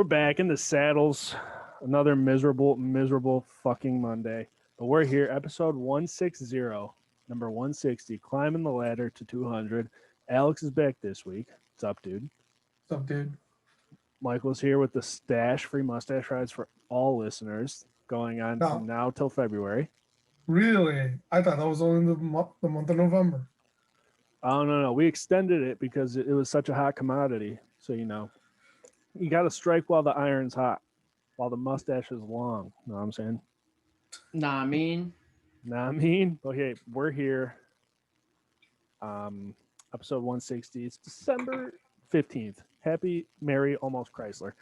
back in the saddles. Another miserable fucking Monday. But we're here, episode 160, number 160, climbing the ladder to 200. Alex is back this week. What's up, dude? What's up, dude? Michael's here with the free mustache rides for all listeners, going on from now till February. Really? I thought that was only the month of November. Oh, no. We extended it because it was such a hot commodity. So, you got to strike while the iron's hot, while the mustache is long. You know what I'm saying? Nah, I mean. Okay, we're here. Episode 160. It's December 15th. Happy, Merry, almost Chrysler.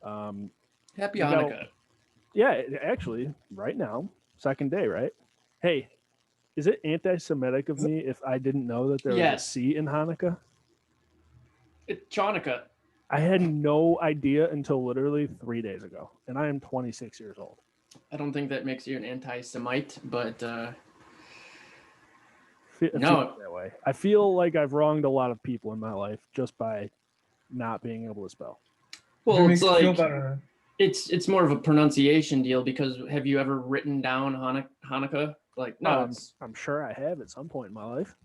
Happy Hanukkah. Yeah, actually, right now, second day, right? Hey, is it anti-Semitic of me if I didn't know that there was a C in Hanukkah? It's Chanukah. I had no idea until literally 3 days ago, and I am 26 years old. I don't think that makes you an anti-Semite, but no, that way. I feel like I've wronged a lot of people in my life just by not being able to spell. Well, it's like it's more of a pronunciation deal because have you ever written down Hanukkah? Like, no, I'm sure I have at some point in my life.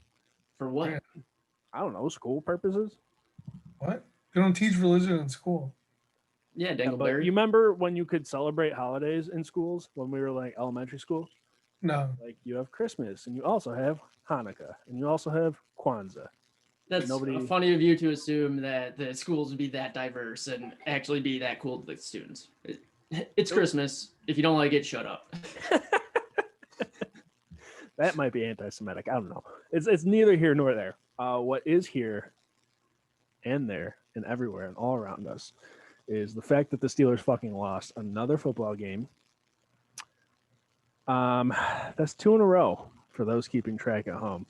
For what? Yeah. I don't know, school purposes. What? They don't teach religion in school. Yeah, Dangleberry. But you remember when you could celebrate holidays in schools when we were like elementary school? No. Like you have Christmas and you also have Hanukkah and you also have Kwanzaa. That's funny of you to assume that the schools would be that diverse and actually be that cool to the students. It's Christmas. If you don't like it, shut up. That might be anti-Semitic. I don't know. It's neither here nor there. What is here and there and everywhere and all around us is the fact that the Steelers fucking lost another football game. That's 2 in a row for those keeping track at home.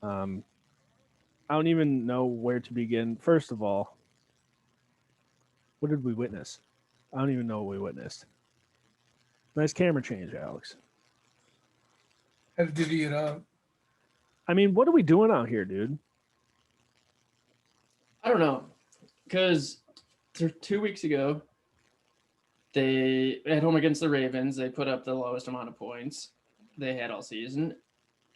I don't even know where to begin. First of all, what did we witness? I don't even know what we witnessed. Nice camera change, Alex. Had to divvy it up. I mean, what are we doing out here, dude? I don't know. Because 2 weeks ago, they, at home against the Ravens, they put up the lowest amount of points they had all season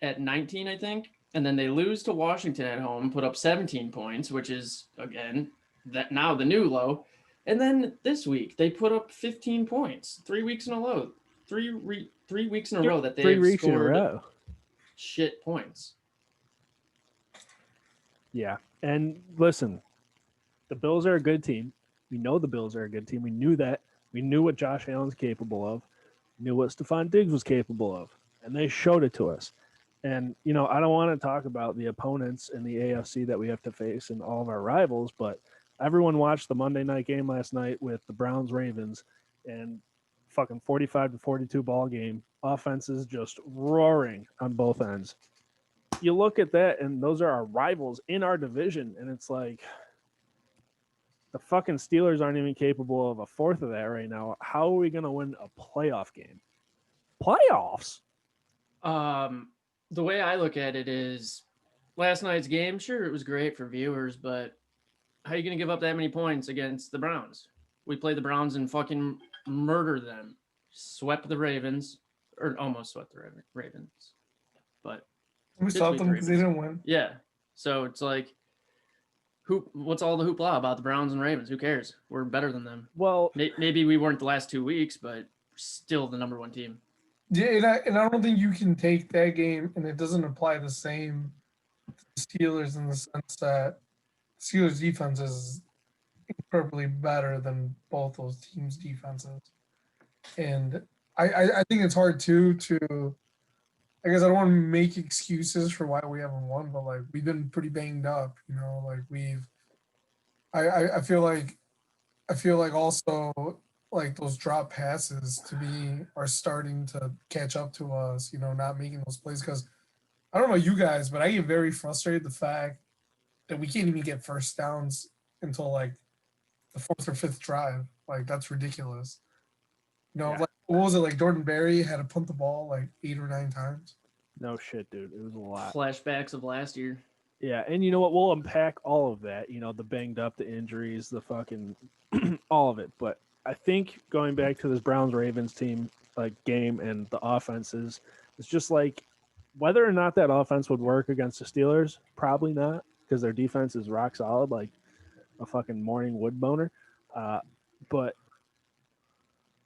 at 19, I think. And then they lose to Washington at home, put up 17 points, which is, again, that now the new low. And then this week, they put up 15 points. 3 weeks in a row. Three weeks in a row that they have scored shit points. Yeah. And listen, the Bills are a good team. We know the Bills are a good team. We knew that. We knew what Josh Allen's capable of. We knew what Stephon Diggs was capable of. And they showed it to us. And, I don't want to talk about the opponents in the AFC that we have to face and all of our rivals, but everyone watched the Monday night game last night with the Browns-Ravens and fucking 45-42 ball game. Offenses just roaring on both ends. You look at that, and those are our rivals in our division, and it's like the fucking Steelers aren't even capable of a fourth of that right now. How are we going to win a playoff game? Playoffs? The way I look at it is last night's game, sure, it was great for viewers, but how are you going to give up that many points against the Browns? We played the Browns and fucking murdered them. Swept the Ravens, or almost swept the Ravens. But we stopped them because they didn't win. Yeah. So it's like, what's all the hoopla about the Browns and Ravens? Who cares? We're better than them. Well, maybe we weren't the last 2 weeks, but we're still the number one team. Yeah, and I don't think you can take that game and it doesn't apply the same to the Steelers in the sense that Steelers defense is incredibly better than both those teams' defenses. And I think it's hard too I guess I don't want to make excuses for why we haven't won, but like we've been pretty banged up, like I feel like also like those drop passes to me are starting to catch up to us, not making those plays. Because I don't know you guys, but I get very frustrated the fact that we can't even get first downs until like the 4th or 5th drive. Like that's ridiculous. Like what was it? Like Jordan Berry had to punt the ball like 8 or 9 times. No shit, dude. It was a lot. Flashbacks of last year. Yeah, and you know what? We'll unpack all of that. You know, the banged up, the injuries, the fucking, all of it. But I think going back to this Browns Ravens team like game and the offenses, it's just like whether or not that offense would work against the Steelers, probably not because their defense is rock solid, like a fucking morning wood boner. But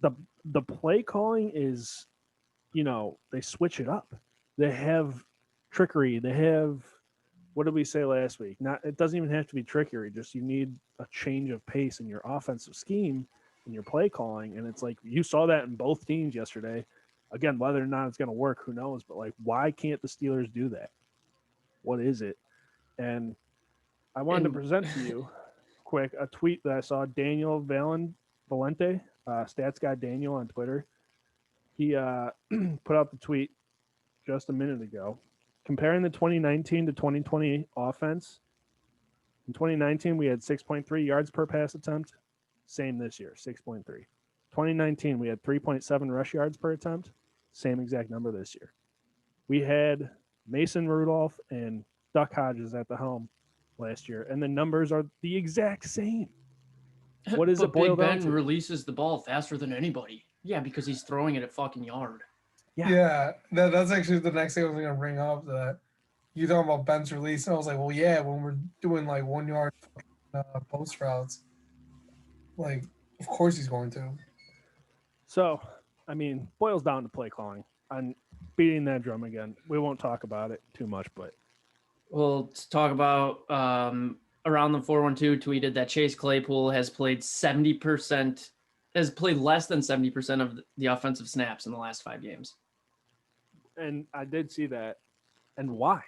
the the play calling is, you know, they switch it up. They have trickery. They have, what did we say last week? Not, it doesn't even have to be trickery. Just you need a change of pace in your offensive scheme and your play calling. And it's like you saw that in both teams yesterday. Again, whether or not it's going to work, who knows? But like, why can't the Steelers do that? What is it? And I wanted to And present to you quick a tweet that I saw. Daniel Valente, stats guy Daniel on Twitter. He put out the tweet just a minute ago, comparing the 2019 to 2020 offense. In 2019, we had 6.3 yards per pass attempt. Same this year, 6.3. 2019, we had 3.7 rush yards per attempt. Same exact number this year. We had Mason Rudolph and Duck Hodges at the helm last year, and the numbers are the exact same. What is but it boiled Big down Ben to? releases the ball faster than anybody. Yeah, because he's throwing it at fucking yard. Yeah, that's actually the next thing I was gonna bring up. That you talking about Ben's release, and I was like, well, yeah, when we're doing like 1 yard post routes, like of course he's going to. So, I mean, boils down to play calling. I'm beating that drum again. We won't talk about it too much, but Well, to talk about around the 412 tweeted that Chase Claypool has played 70%, has played less than 70% of the offensive snaps in the last 5 games. and I did see that. And why?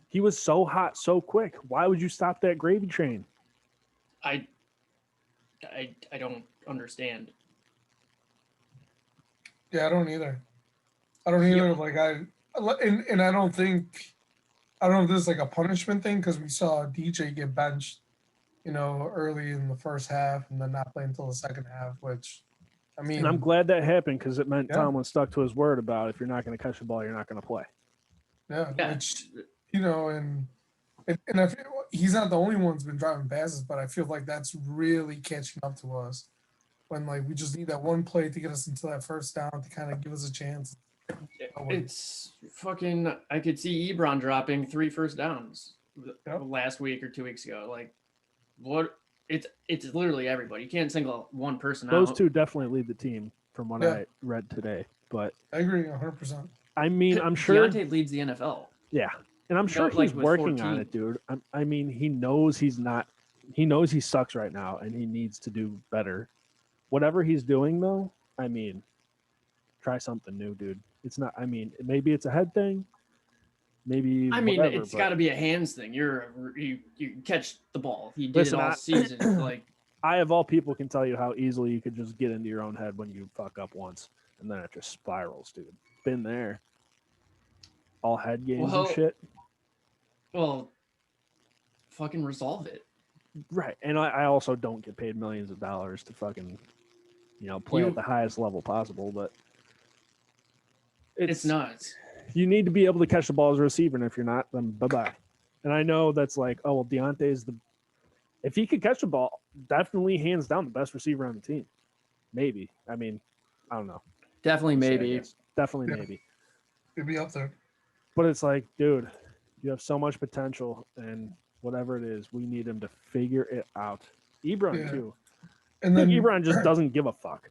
He was so hot so quick. Why would you stop that gravy train? I don't understand. Yeah, I don't either. I don't He- either. And I don't think I don't know if this is like a punishment thing because we saw DJ get benched, early in the first half and then not play until the second half. Which, I mean, And I'm glad that happened because it meant Yeah. Tomlin stuck to his word about if you're not going to catch the ball, you're not going to play. yeah, Yeah. which and I feel he's not the only one who's been driving passes, but I feel like that's really catching up to us when like we just need that one play to get us into that first down to kind of give us a chance. It's fucking. I could see Ebron dropping 3 first downs Yep. last week or 2 weeks ago. Like, what? It's literally everybody. You can't single one person Those out. two definitely lead the team from what Yeah. I read today. But I agree 100%. I mean, I'm sure. Deontay leads the NFL. Yeah. And I'm sure like he's with working on 14. it, dude. I mean, he knows he's not, he knows he sucks right now and he needs to do better. Whatever he's doing, though, I mean, try something new, dude. It's not, I mean, maybe it's a head thing. Maybe I mean, whatever, it's but got to be a hands thing. You catch the ball. He did Listen, it all season. Like, I, of all people, can tell you how easily you could just get into your own head when you fuck up once and then it just spirals, dude. Been there. All head games Well- and shit. well, fucking resolve it. Right. And I also don't get paid millions of dollars to fucking, play You- at the highest level possible, but It's nuts. you need to be able to catch the ball as a receiver, and if you're not, then bye-bye. And I know that's like, oh, well, Deontay's if he could catch the ball, definitely hands down the best receiver on the team. Maybe. I mean, I don't know. Definitely, I maybe. guess. Definitely Yeah. maybe. It'd be up there. But it's like, dude, you have so much potential, and whatever it is, we need him to figure it out. Ebron, Yeah. too. And I think then Ebron just doesn't give a fuck.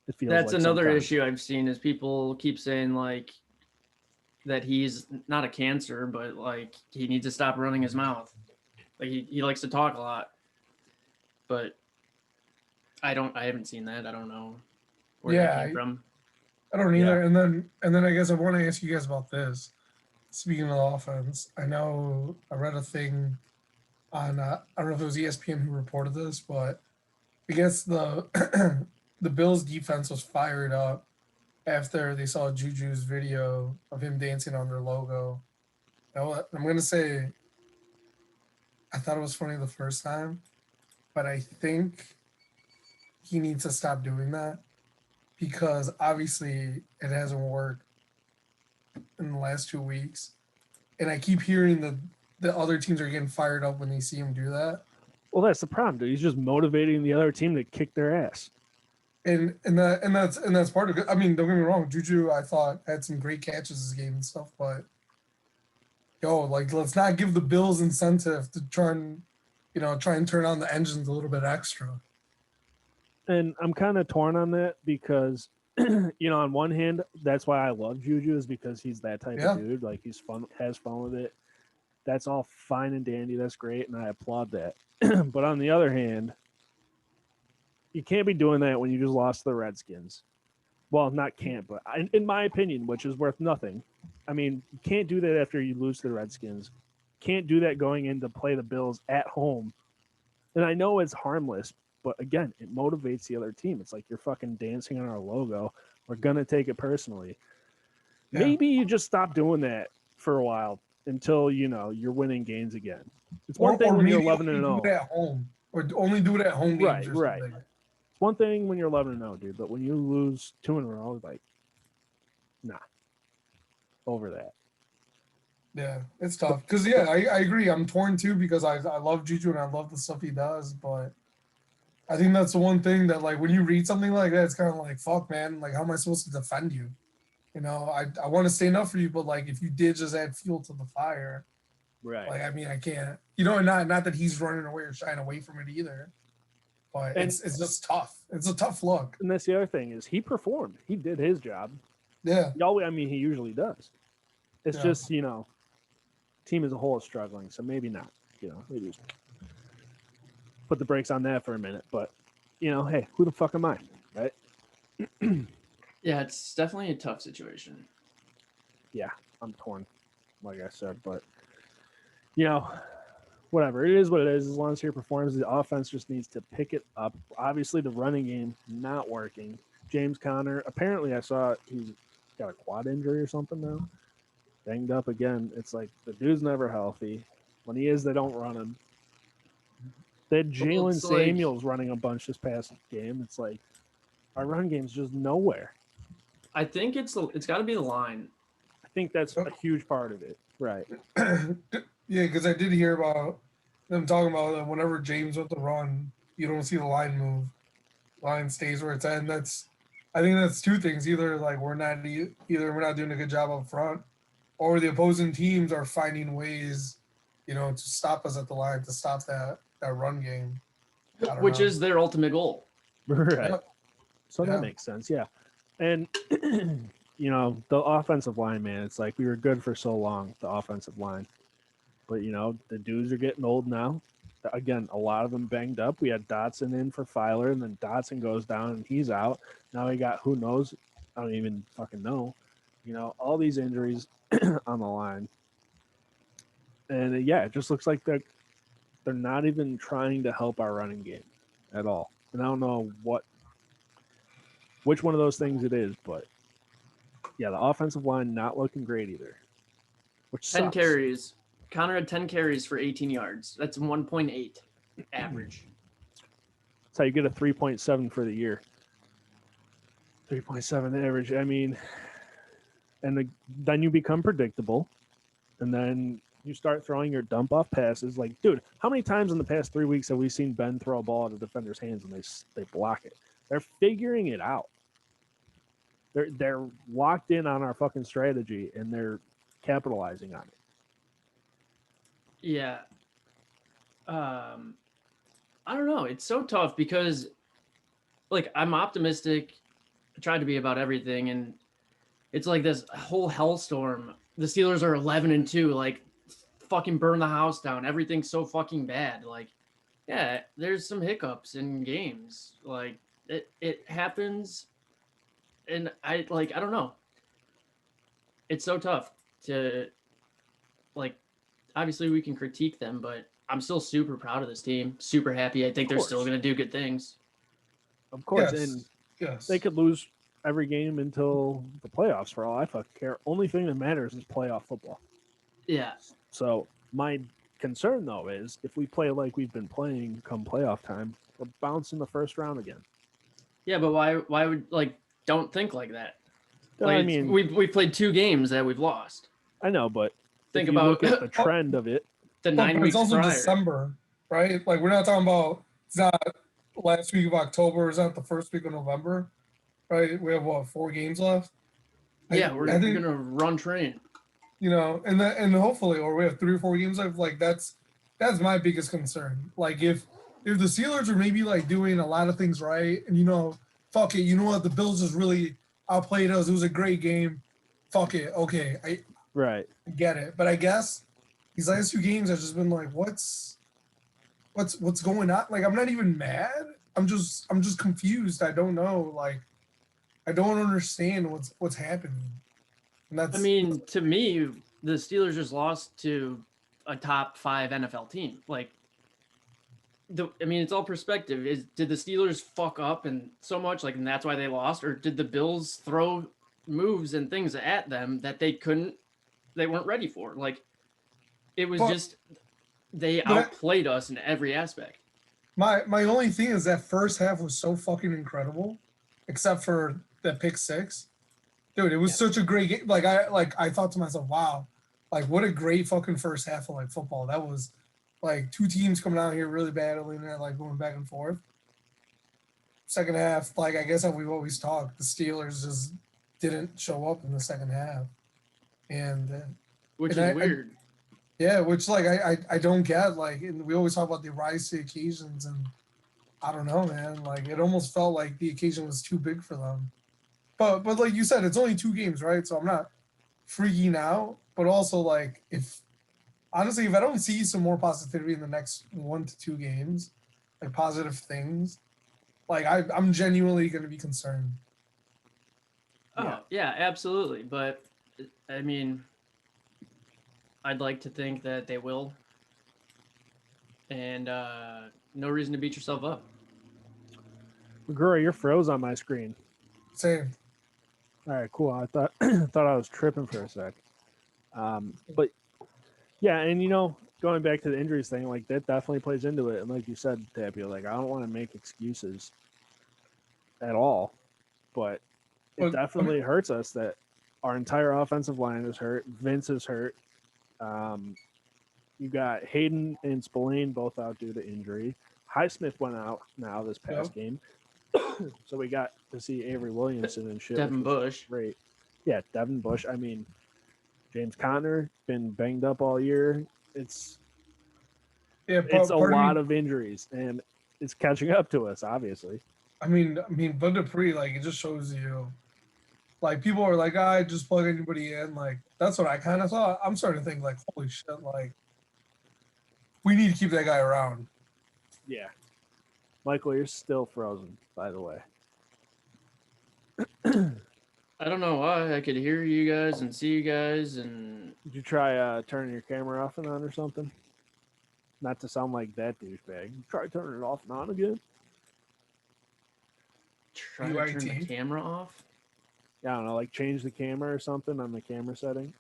It feels That's like another sometimes. issue I've seen is people keep saying like that he's not a cancer, but like he needs to stop running his mouth. Like he likes to talk a lot, but I haven't seen that. I don't know where that Yeah, came from. I don't either. And then I guess I want to ask you guys about this. Speaking of the offense, I know I read a thing on I don't know if it was ESPN who reported this, but I guess the the Bills defense was fired up after they saw Juju's video of him dancing on their logo. Now, I'm gonna say I thought it was funny the first time, but I think he needs to stop doing that because obviously it hasn't worked in the last 2 weeks. and I keep hearing the other teams are getting fired up when they see him do that. Well, that's the problem, dude. He's just motivating the other team to kick their ass. And that's part of it. I mean, don't get me wrong, Juju I thought had some great catches this game and stuff, but like let's not give the Bills incentive to try and turn on the engines a little bit extra. And I'm kind of torn on that because, on one hand, that's why I love Juju is because he's that type Yeah. of dude. Like he's fun, has fun with it. That's all fine and dandy. That's great, and I applaud that. But on the other hand, you can't be doing that when you just lost to the Redskins. Well, not can't, but in my opinion, which is worth nothing. I mean, you can't do that after you lose to the Redskins. Can't do that going in to play the Bills at home. And I know it's harmless, but again, it motivates the other team. It's like you're fucking dancing on our logo. We're gonna take it personally. Yeah. Maybe you just stop doing that for a while until you're winning games again. It's one thing when you're 11 and 0 at home, or only do it at home games. Right. It's one thing when you're 11 and 0, dude, but when you lose 2 in a row, like, nah, over that. Yeah, it's tough because I agree. I'm torn too because I love Juju and I love the stuff he does, but I think that's the one thing that like when you read something like that, it's kind of like fuck, man. Like, how am I supposed to defend you? I want to stand up for you, but like if you did just add fuel to the fire, Right. like I mean I can't. Not that he's running away or shying away from it either, but it's just tough. It's a tough look. And that's the other thing is he performed. He did his job. Yeah. He usually does. It's just team as a whole is struggling, so maybe not. Maybe put the brakes on that for a minute. But hey, who the fuck am I, right? Yeah, it's definitely a tough situation. Yeah, I'm torn, like I said, but whatever. It is what it is. As long as he performs, the offense just needs to pick it up. Obviously, the running game not working. James Conner, apparently, I saw he's got a quad injury or something now. Banged up again. It's like the dude's never healthy. When he is, they don't run him. They had Jalen Samuels running a bunch this past game. It's like our run game's just nowhere. I think it's got to be the line. I think that's a huge part of it. Right. Yeah, because I did hear about them talking about that whenever James went to run, you don't see the line move. Line stays where it's at. And I think that's two things. Either like we're not doing a good job up front, or the opposing teams are finding ways, to stop us at the line, to stop that run game. Which is their ultimate goal. Right. Yeah. So that makes sense. Yeah. And the offensive line, man, it's like we were good for so long, the offensive line. But the dudes are getting old now. Again, a lot of them banged up. We had Dotson in for Filer, and then Dotson goes down and he's out. Now we got who knows? I don't even fucking know. All these injuries on the line. And it just looks like they're not even trying to help our running game at all. And I don't know which one of those things it is, but yeah, the offensive line not looking great either. Which 10 sucks. carries. Connor had 10 carries for 18 yards. That's 1.8 average. That's how you get a 3.7 for the year. 3.7 average. I mean, and then you become predictable, and then you start throwing your dump off passes. Like, dude, how many times in the past 3 weeks have we seen Ben throw a ball at a defender's hands and they block it? They're figuring it out. They're locked in on our fucking strategy and they're capitalizing on it. Yeah. I don't know. It's so tough because, like, I'm optimistic. I try to be about everything, and it's like this whole hellstorm. The Steelers are 11-2. Like, fucking burn the house down. Everything's so fucking bad. Like, yeah, there's some hiccups in games. Like, it happens, and I don't know. It's so tough to, like, obviously we can critique them, but I'm still super proud of this team. Super happy. I think they're still going to do good things. Of course. Yes. And Yes. they could lose every game until the playoffs for all I fucking care. Only thing that matters is playoff football. Yeah. So my concern, though, is if we play like we've been playing come playoff time, we're bouncing the first round again. Yeah, but why would, like, don't think like that? I Like, mean, we've played 2 games that we've lost. I know, but think if you about look at the trend of it. the Well, 9 but it's weeks also prior. December, right? Like we're not talking about it's not last week of October, it's not the first week of November, right? We have what 4 games left. Yeah, we're I think gonna run train. and hopefully, or we have 3 or 4 games left. Like that's my biggest concern. Like if the Steelers are maybe like doing a lot of things right, and fuck it, you know what, the Bills just really outplayed us. It was a great game. Fuck it, okay, I Right. get it, but I guess these last 2 games have just been like, what's going on? Like I'm not even mad. I'm just confused. I don't know. Like I don't understand what's happening. And I that's mean, to me, the Steelers just lost to a top 5 NFL team. Like, I mean, it's all perspective. Did the Steelers fuck up and so much, like, and that's why they lost, or did the Bills throw moves and things at them that they weren't ready for? Like, it was but, just they but outplayed us in every aspect. my only thing is that first half was so fucking incredible, except for the pick 6. Dude, it was such a great game. I thought to myself, wow, like what a great fucking first half of like football. That was like 2 teams coming out here really battling and like going back and forth. Second half, like I guess how we've always talked, the Steelers just didn't show up in the second half, and Which and is weird. yeah, which like I don't get. Like, and we always talk about the rise to occasions, and I don't know, man. Like it almost felt like the occasion was too big for them. But like you said, it's only 2 games, right? So I'm not freaking out. But also like if honestly, if I don't see some more positivity in the next 1 to 2 games, like positive things, like I'm genuinely going to be concerned. Oh, yeah, absolutely. But I mean, I'd like to think that they will. And no reason to beat yourself up. McGurry, you're froze on my screen. Same. All right, cool. I thought thought I was tripping for a sec. But yeah, and going back to the injuries thing, like that definitely plays into it. And like you said, Tapio, like I don't want to make excuses at all, but it But definitely hurts us that our entire offensive line is hurt. Vince is hurt. You got Hayden and Spillane both out due to injury. Highsmith went out now this past game. So we got to see Avery Williamson and shit. Devin Bush. Great. Yeah, Devin Bush. I mean, James Conner been banged up all year. It's a lot of injuries, and it's catching up to us, obviously. I mean, Bud Dupree, like it just shows you, like people are like, I just plug anybody in. Like that's what I kind of thought. I'm starting to think like, holy shit, like we need to keep that guy around. Yeah. Michael, you're still frozen, by the way. I don't know why. I could hear you guys and see you guys, and Did you try turning your camera off and on or something? Not to sound like that douchebag. Try turning it off and on again. try to turn the camera off. Yeah, I don't know, like change the camera or something on the camera setting.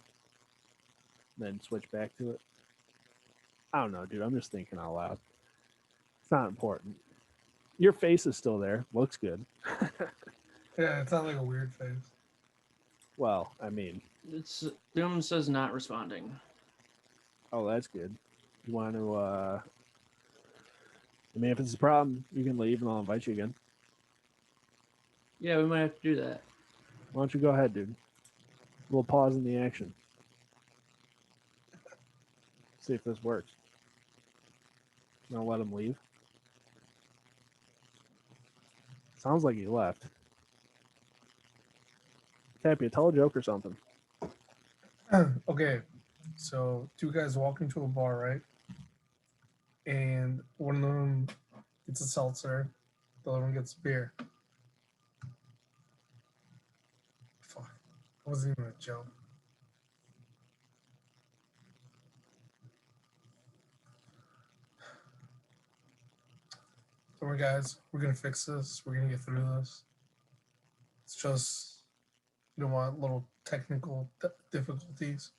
Then switch back to it. I don't know, dude. I'm just thinking out loud. It's not important. Your face is still there. Looks good. Yeah, it's not like a weird face. Well, I mean, It's Doom says not responding. oh, that's good. You want to, I mean, if it's a problem, you can leave and I'll invite you again. Yeah, we might have to do that. Why don't you go ahead, dude? We'll pause in the action. See if this works. You gonna let him leave? Sounds like he left. Tappy, tell a joke or something. Okay, so 2 guys walk into a bar, right? And one of them gets a seltzer, the other one gets beer. Fuck, it wasn't even a joke. Don't worry, guys. We're gonna fix this. We're gonna get through this. It's just you don't want little technical difficulties.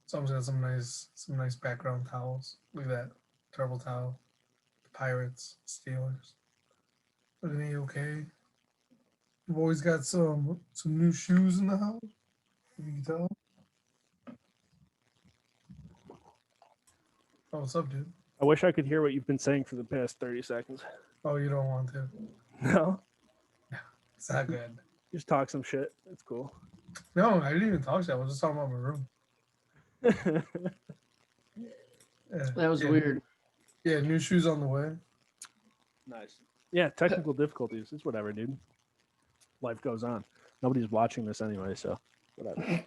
Someone's got some nice background towels. Look at that terrible towel. The Pirates, Steelers. Looking at you okay? You've always got some new shoes in the house. You can tell. Oh, what's up, dude? I wish I could hear what you've been saying for the past 30 seconds. Oh, you don't want to. No, It's not good. just talk some shit. That's cool. No, I didn't even talk to you. I was just talking about my room. Yeah, That was yeah, weird. Yeah, new shoes on the way. Nice. Yeah, technical difficulties. It's whatever, dude. Life goes on. Nobody's watching this anyway, so whatever.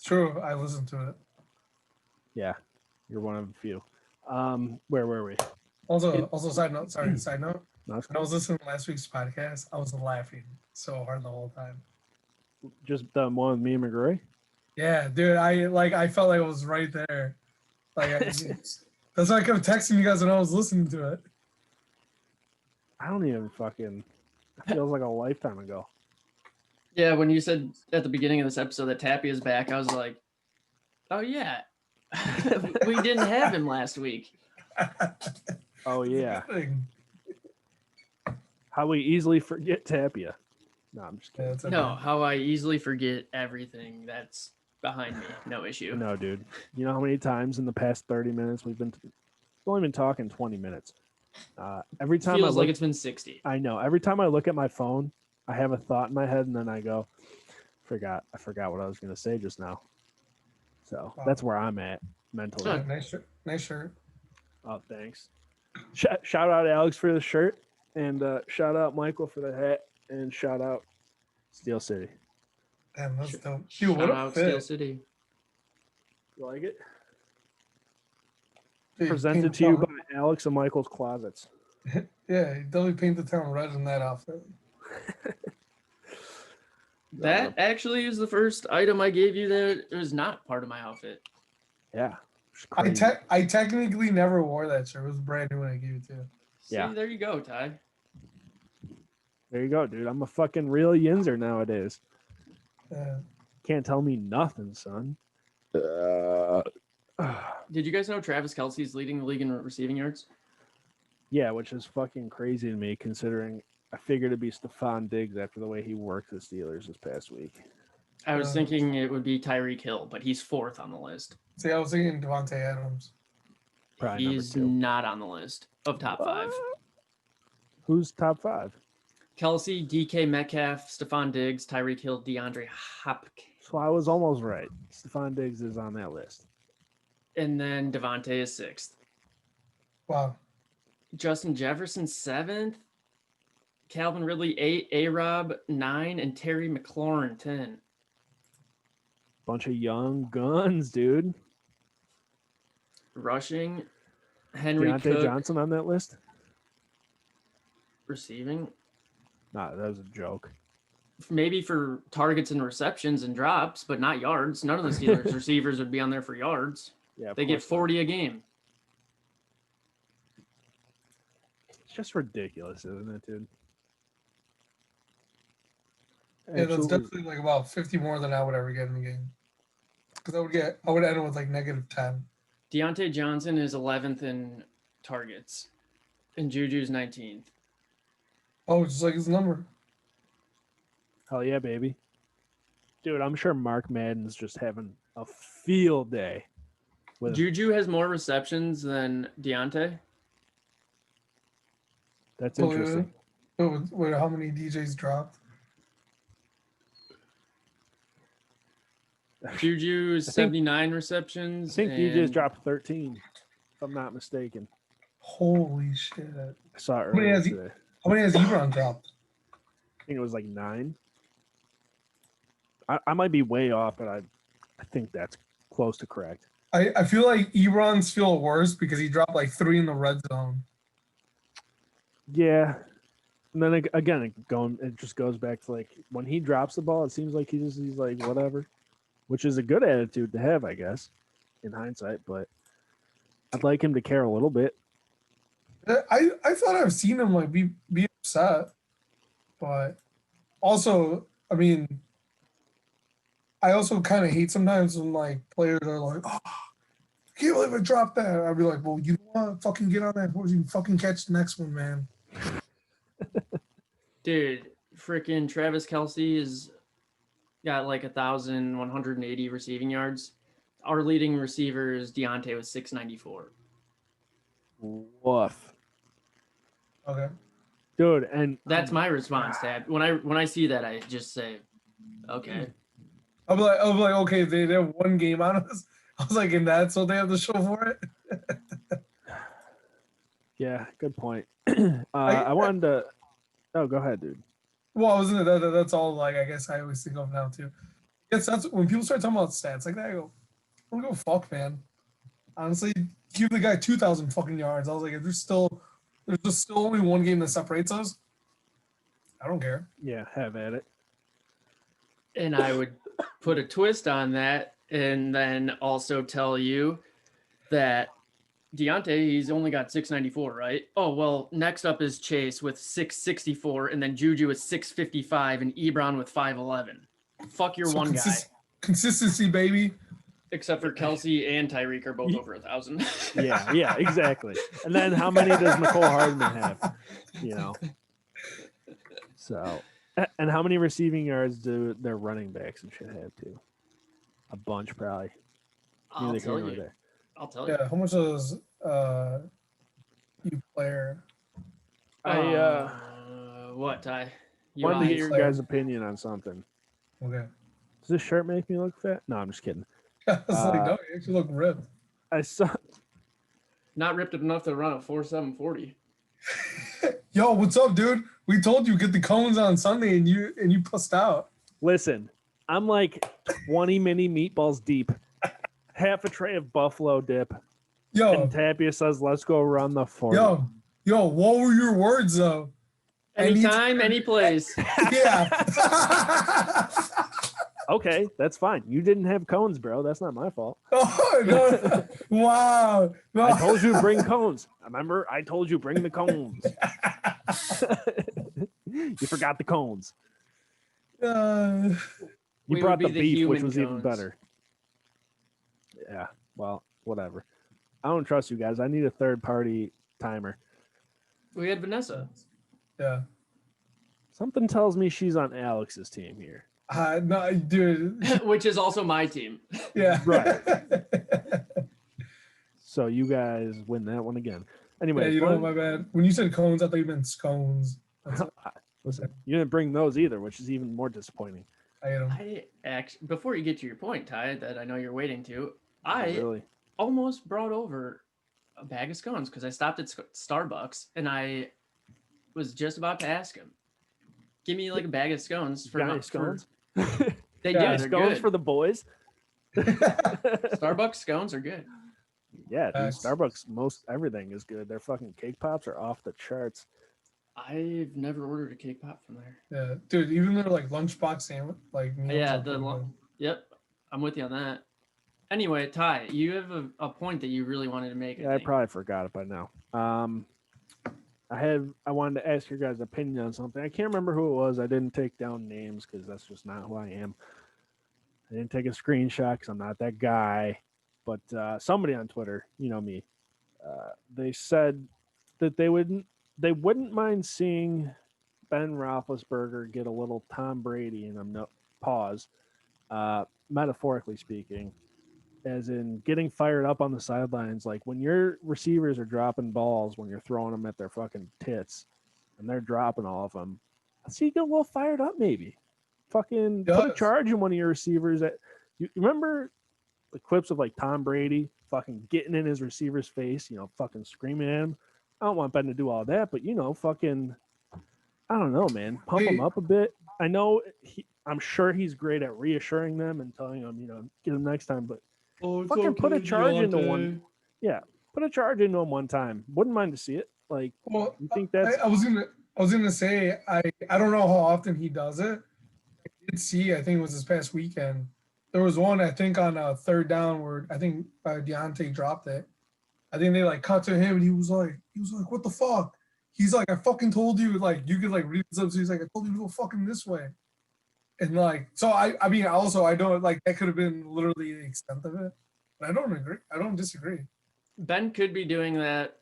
True, I listened to it. Yeah, you're one of the few. Where were we? Also, side note. Sorry, side note. No, it's When I was listening to last week's podcast, I was laughing so hard the whole time. just the one with me and McGrory. Yeah, dude, I felt like I was right there. That's why I kept texting you guys when I was listening to it. I don't even fucking. It feels like a lifetime ago. Yeah, when you said at the beginning of this episode that Tappy is back, I was like, oh yeah. We didn't have him last week. Oh yeah, Good thing. how we easily forget Tapia. No, I'm just Yeah, kidding. it's No, okay. how I easily forget everything that's behind me. No issue. No, dude. You know how many times in the past 30 minutes we've only been talking 20 minutes. Every time Feels I look, like it's been 60. I know. Every time I look at my phone, I have a thought in my head, and then I go, I forgot what I was going to say just now. So Wow. that's where I'm at mentally. Huh. Nice shirt. Nice shirt. Oh, thanks. Shout out Alex for the shirt, and shout out Michael for the hat, and shout out Steel City. Damn, that's dope. Shout Dude, what a out Steel fit. City. You like it? Dude, Presented paint to you the by Alex and Michael's Closets. town- Yeah, you definitely paint the town red in that outfit. That actually is the first item I gave you that was not part of my outfit. Yeah. It's I crazy. I technically never wore that shirt. It was brand new when I gave it to you. See, Yeah. there you go, Ty. There you go, dude. I'm a fucking real Yinzer nowadays. Yeah. Can't tell me nothing, son. Did you guys know Travis Kelsey's leading the league in receiving yards? Yeah, which is fucking crazy to me considering I figured it'd be Stephon Diggs after the way he worked the Steelers this past week. I was thinking it would be Tyreek Hill, but he's fourth on the list. See, I was thinking Devontae Adams. Probably number He's 2. not on the list of top 5. Who's top 5? Kelsey, DK Metcalf, Stephon Diggs, Tyreek Hill, DeAndre Hopkins, So I was almost right. Stephon Diggs is on that list. and then Devontae is 6th. Wow. Justin Jefferson 7th, Calvin Ridley 8, A-Rob 9, and Terry McLaurin 10. Bunch of young guns, dude. Rushing, Henry Deontay Cook. Johnson on that list? Receiving, Nah, that was a joke. maybe for targets and receptions and drops, but not yards. None of the Steelers receivers would be on there for yards. Yeah, of They get course not. 40 a game. It's just ridiculous, isn't it, dude? Yeah, that's Absolutely. definitely like about 50 more than I would ever get in the game. Because I would end with like -10. Deontay Johnson is 11th in targets, and Juju's 19th. Oh, just like his number. Hell yeah, baby. Dude, I'm sure Mark Madden's just having a field day. With Juju has more receptions than Deontay. That's Oh, yeah. interesting. With how many DJs dropped? Juju's I think- 79 I receptions. think DJ's and dropped 13, if I'm not mistaken. Holy shit. I saw it How many earlier has he- today. How many has Ebron dropped? I think it was like 9. I might be way off, but I think that's close to correct. I feel like Ebron's feel worse because he dropped like 3 in the red zone. Yeah. And then again, it just goes back to like when he drops the ball, it seems like he's like whatever, which is a good attitude to have, I guess, in hindsight. But I'd like him to care a little bit. I thought I've seen him like be upset, but also, I mean, I also kind of hate sometimes when like players are like, "Oh, I can't believe I dropped that." I'd be like, "Well, you want to fucking get on that horse and fucking catch the next one, man." dude, freaking Travis Kelsey is got like 1,180 receiving yards. Our leading receiver is Deontay with 694. Woof. Okay. Dude, and That's my response, Tab. When I see that, I just say, okay. I'll be like, okay, they have one game on us. I was like, and that's what they have to show for it. yeah, good point. I wanted to. Oh, go ahead, dude. Well, wasn't it that's all like I guess I always think of now too. I guess that's when people start talking about stats like that, I go, I don't go fuck, man. Honestly, give the guy 2,000 fucking yards. I was like, if there's just still only one game that separates us. I don't care. Yeah, have at it. And I would put a twist on that and then also tell you that Deontay, he's only got 694, right? Oh, well, next up is Chase with 664, and then Juju with 655, and Ebron with 511. Fuck your one guy. Consistency, baby. Except for Kelsey and Tyreek are both over 1,000. Yeah, exactly. And then how many does Nicole Hardman have? You know. So, and how many receiving yards do their running backs and shit have too? A bunch, probably. I'll tell you. I'll tell you. Yeah, how much does you player? What, Ty? Wanted to get your player. guys' opinion on something. Okay. Does this shirt make me look fat? No, I'm just kidding. I was like, no, you actually look ripped. I saw. Not ripped enough to run a 4.740. Yo, what's up, dude? We told you get the cones on Sunday, and you pussed out. Listen, I'm like 20 mini meatballs deep, half a tray of buffalo dip. Yo, And Tapia says, "Let's go run the 40." Yo, what were your words though? Anytime, any place. Yeah. Okay, that's fine. You didn't have cones, bro. That's not my fault. Oh, no. Wow. No. I told you to bring cones. Remember, I told you bring the cones. You forgot the cones. You We brought would the be the beef, which human was even cones. better. Yeah, well, whatever. I don't trust you guys. I need a third-party timer. We had Vanessa. Yeah. Something tells me she's on Alex's team here. No, dude. Which is also my team. Yeah. Right. So you guys win that one again. Anyway, Yeah, you know, my bad. When you said cones, I thought you meant scones. Listen, you didn't bring those either, which is even more disappointing. I ate them. I actually, before you get to your point, Ty, that I know you're waiting to, I Really? almost brought over a bag of scones because I stopped at Starbucks and I was just about to ask him, give me like a bag of scones for Got my any scones? They Yeah, do. They're Scones good. for the boys? Starbucks scones are good. Yeah, dude, Facts. Starbucks, most everything is good. Their fucking cake pops are off the charts. I've never ordered a cake pop from there. Yeah, dude. Even their like lunchbox sandwich, like meals Yeah, are pretty good. Yep, I'm with you on that. Anyway, Ty, you have a point that you really wanted to make. Yeah, I probably forgot it by now. I wanted to ask your guys' opinion on something. I can't remember who it was. I didn't take down names because that's just not who I am. I didn't take a screenshot because I'm not that guy. But somebody on Twitter, you know me, they said that they wouldn't mind seeing Ben Roethlisberger get a little Tom Brady, and I'm no pause, metaphorically speaking, as in getting fired up on the sidelines. Like when your receivers are dropping balls when you're throwing them at their fucking tits, and they're dropping all of them. I see you get a little fired up, maybe. Fucking put a Yes. charge in one of your receivers. You remember the clips of like Tom Brady fucking getting in his receiver's face, fucking screaming at him. I don't want Ben to do all that, but fucking, I don't know, man. Pump him up a bit. I know I'm sure he's great at reassuring them and telling them, get him next time, but fucking put a charge into one. Yeah, put a charge into him one time. Wouldn't mind to see it. Like, Well, you think that's I was gonna say I don't know how often he does it. I did see. I think it was this past weekend. There was one I think on a third down where I think Deontay dropped it. I think they like cut to him and he was like, what the fuck? He's like, I fucking told you, like you could like read this up. So he's like, I told you to go fucking this way. And like, so I mean, also I don't like that could have been literally the extent of it. But I don't agree. I don't disagree. Ben could be doing that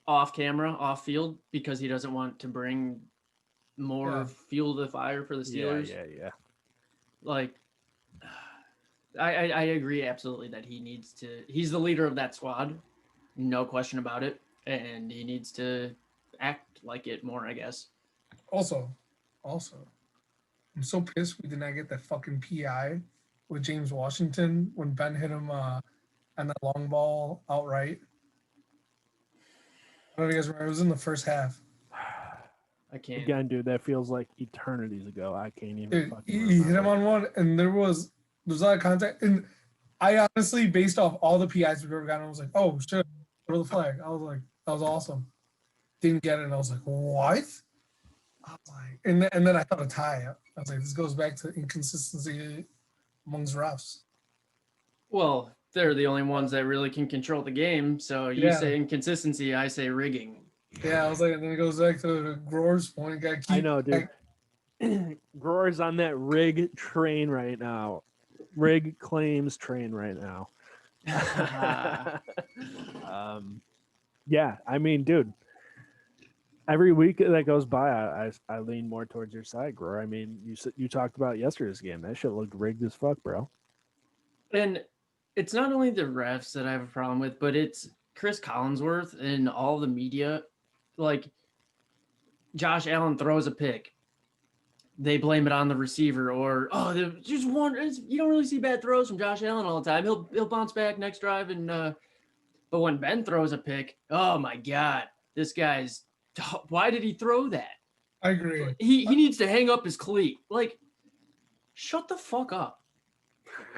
off camera, off field, because he doesn't want to bring more fuel to the fire for the Steelers. Yeah. Like, I agree absolutely that he's the leader of that squad, no question about it, and he needs to act like it more, I guess. Also, I'm so pissed we did not get that fucking PI with James Washington when Ben hit him on that long ball outright. I don't know if you guys remember. It was in the first half. I can't. Again, dude, that feels like eternities ago. I can't even Dude, fucking he hit him remember. on one, and there was a lot of contact. And I honestly, based off all the PIs we've ever gotten, I was like, oh shit, throw the flag. I was like, that was awesome. Didn't get it, and I was like, what? I was like, and then I thought a tie. I was like, this goes back to inconsistency amongst refs. Well, they're the only ones that really can control the game. So you Yeah. say inconsistency, I say rigging. Yeah, I was like, and then it goes back to Groar's point. Got keep. I know, dude. Groar's on that rig train right now. Rig claims train right now. Yeah, I mean, dude. Every week that goes by, I lean more towards your side, Groar. I mean, you talked about yesterday's game. That shit looked rigged as fuck, bro. And it's not only the refs that I have a problem with, but it's Chris Collinsworth and all the media. Like, Josh Allen throws a pick, they blame it on the receiver, or just one. You don't really see bad throws from Josh Allen all the time. He'll bounce back next drive, and but when Ben throws a pick, oh my god, this guy's. Why did he throw that? I agree. He needs to hang up his cleat. Like, shut the fuck up.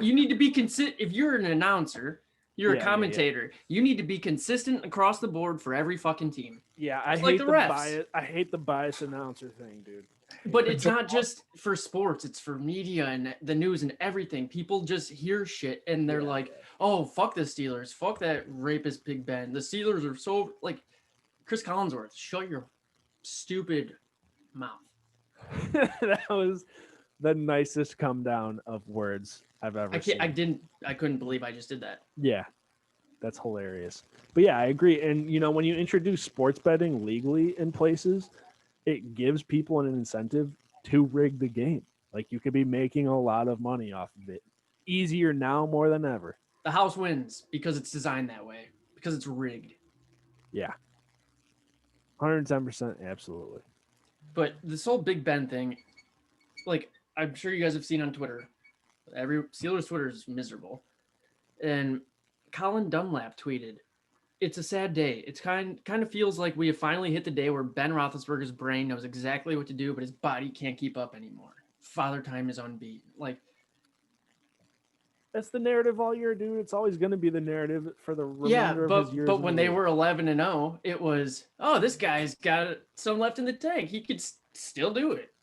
You need to be consistent. If you're an announcer, you're a commentator. You need to be consistent across the board for every fucking team. Yeah, I like hate the the refs. bias. I hate the bias announcer thing, dude. But it's not just for sports, it's for media and the news and everything. People just hear shit and they're like, oh, fuck the Steelers. Fuck that rapist Big Ben. The Steelers are so, like, Chris Collinsworth, shut your stupid mouth. That was the nicest come down of words I've ever seen. I couldn't believe I just did that. Yeah, that's hilarious. But yeah, I agree. And, you know, when you introduce sports betting legally in places, it gives people an incentive to rig the game. Like, you could be making a lot of money off of it. Easier now more than ever. The house wins because it's designed that way, because it's rigged. Yeah. 110%, absolutely. But this whole Big Ben thing, like, I'm sure you guys have seen on Twitter, every Steelers Twitter is miserable. And Colin Dunlap tweeted, "It's a sad day. It's kind of feels like we have finally hit the day where Ben Roethlisberger's brain knows exactly what to do, but his body can't keep up anymore. Father time is unbeaten." Like, that's the narrative all year, dude. It's always going to be the narrative for the remainder of his years. But when they were 11-0, it was, oh, this guy's got some left in the tank. He could still do it.